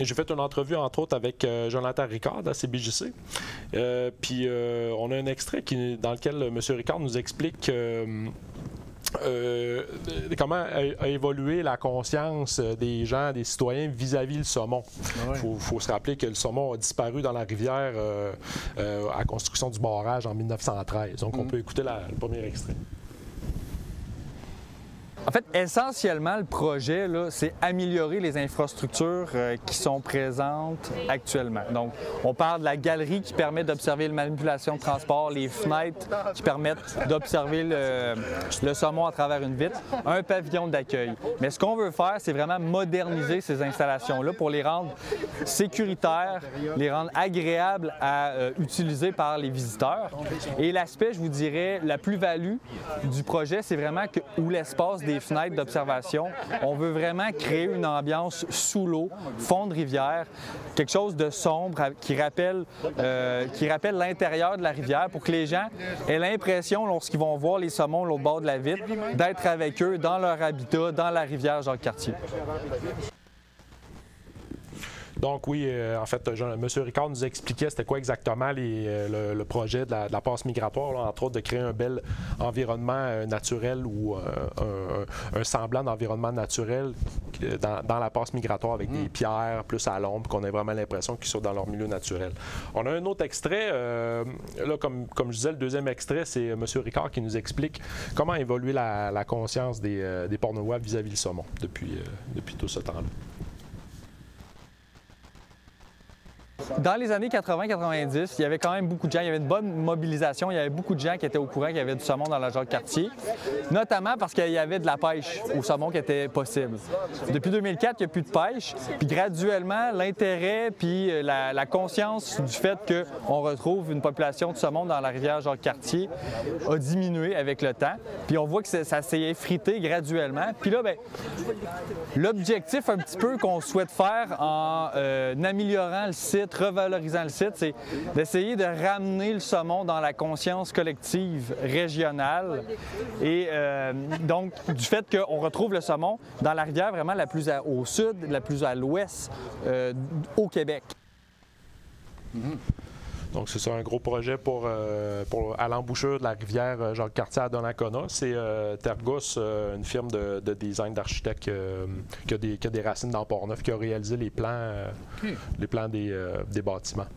j'ai fait une entrevue, entre autres, avec Jonathan Ricard de la CBJC. Puis, on a un extrait dans lequel M. Ricard nous explique comment a évolué la conscience des gens, des citoyens vis-à-vis le saumon. Il faut se rappeler que le saumon a disparu dans la rivière à la construction du barrage en 1913. Donc, on peut écouter le premier extrait. En fait, essentiellement, le projet, c'est améliorer les infrastructures qui sont présentes actuellement. Donc, on parle de la galerie qui permet d'observer la manipulation de transport, les fenêtres qui permettent d'observer le saumon à travers une vitre, un pavillon d'accueil. Mais ce qu'on veut faire, c'est vraiment moderniser ces installations-là pour les rendre sécuritaires, les rendre agréables à utiliser par les visiteurs. Et l'aspect, je vous dirais, la plus-value du projet, c'est vraiment où l'espace des fenêtres d'observation, on veut vraiment créer une ambiance sous l'eau, fond de rivière, quelque chose de sombre qui rappelle l'intérieur de la rivière pour que les gens aient l'impression, lorsqu'ils vont voir les saumons l'autre bord de la vitre, d'être avec eux dans leur habitat, dans la rivière Jacques-Cartier. Donc oui, en fait, M. Ricard nous expliquait c'était quoi exactement le projet de la passe migratoire, là, entre autres de créer un bel environnement naturel ou un semblant d'environnement naturel dans la passe migratoire avec des pierres plus à l'ombre, qu'on ait vraiment l'impression qu'ils sont dans leur milieu naturel. On a un autre extrait, là comme je disais, le deuxième extrait, c'est M. Ricard qui nous explique comment évoluer la conscience des Portnevois vis-à-vis du saumon depuis tout ce temps-là. Dans les années 80-90, il y avait quand même beaucoup de gens, il y avait une bonne mobilisation, il y avait beaucoup de gens qui étaient au courant qu'il y avait du saumon dans la Jacques-Cartier, notamment parce qu'il y avait de la pêche au saumon qui était possible. Depuis 2004, il n'y a plus de pêche, puis graduellement, l'intérêt puis la conscience du fait qu'on retrouve une population de saumon dans la rivière Jacques-Cartier a diminué avec le temps, puis on voit que ça s'est effrité graduellement. Puis là, l'objectif un petit peu qu'on souhaite faire en améliorant le site, revalorisant le site, c'est d'essayer de ramener le saumon dans la conscience collective régionale. Et donc, du fait qu'on retrouve le saumon dans la rivière vraiment la plus au sud, la plus à l'ouest au Québec. Donc, c'est ça, un gros projet à l'embouchure de la rivière Jacques-Cartier à Donnacona. C'est Tergos, une firme de design d'architecte qui a des racines dans Port-Neuf, qui a réalisé les plans des bâtiments.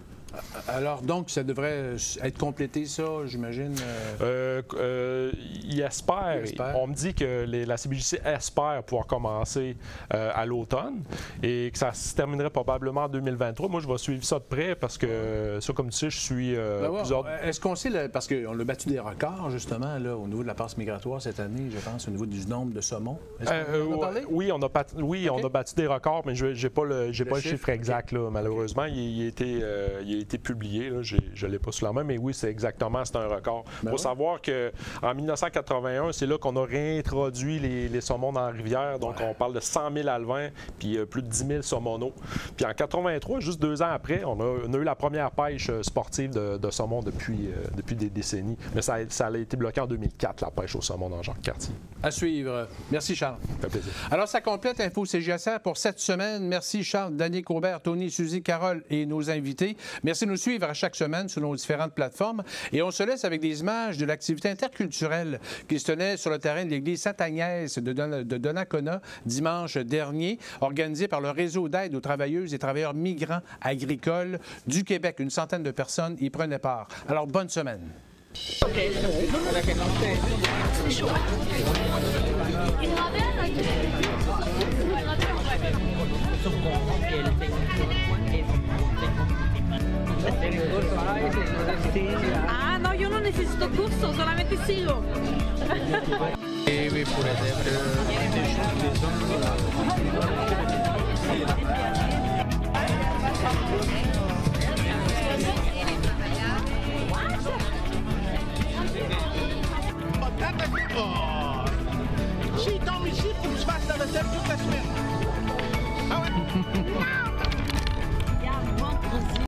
Alors, donc, ça devrait être complété, ça, j'imagine? Il espère. On me dit que la CBJC espère pouvoir commencer à l'automne et que ça se terminerait probablement en 2023. Moi, je vais suivre ça de près parce que, ça, comme tu sais, je suis plusieurs... Est-ce qu'on sait, parce qu'on a battu des records, justement, là, au niveau de la passe migratoire cette année, je pense, au niveau du nombre de saumons? Oui, on a battu des records, mais je n'ai pas le chiffre exact, là, malheureusement. Il a été publié, là, je ne l'ai pas sous la main, mais oui, c'est un record. Il faut savoir qu'en 1981, c'est là qu'on a réintroduit les saumons dans la rivière, donc on parle de 100 000 alevins, puis plus de 10 000 saumonaux. Puis en 83, juste 2 ans après, on a eu la première pêche sportive de saumon depuis des décennies, mais ça a été bloqué en 2004, la pêche au saumon dans Jacques-Cartier. À suivre. Merci, Charles. Ça fait plaisir. Alors, ça complète Info CJSR pour cette semaine. Merci, Charles, Danick Aubert, Tony, Suzy, Carole et nos invités. Merci de nous suivre à chaque semaine sur nos différentes plateformes. Et on se laisse avec des images de l'activité interculturelle qui se tenait sur le terrain de l'église Sainte-Agnès de Donnacona dimanche dernier, organisée par le réseau d'aide aux travailleuses et travailleurs migrants agricoles du Québec. Une centaine de personnes y prenaient part. Alors, bonne semaine. Ah, no, yo no necesito curso, solamente sigo.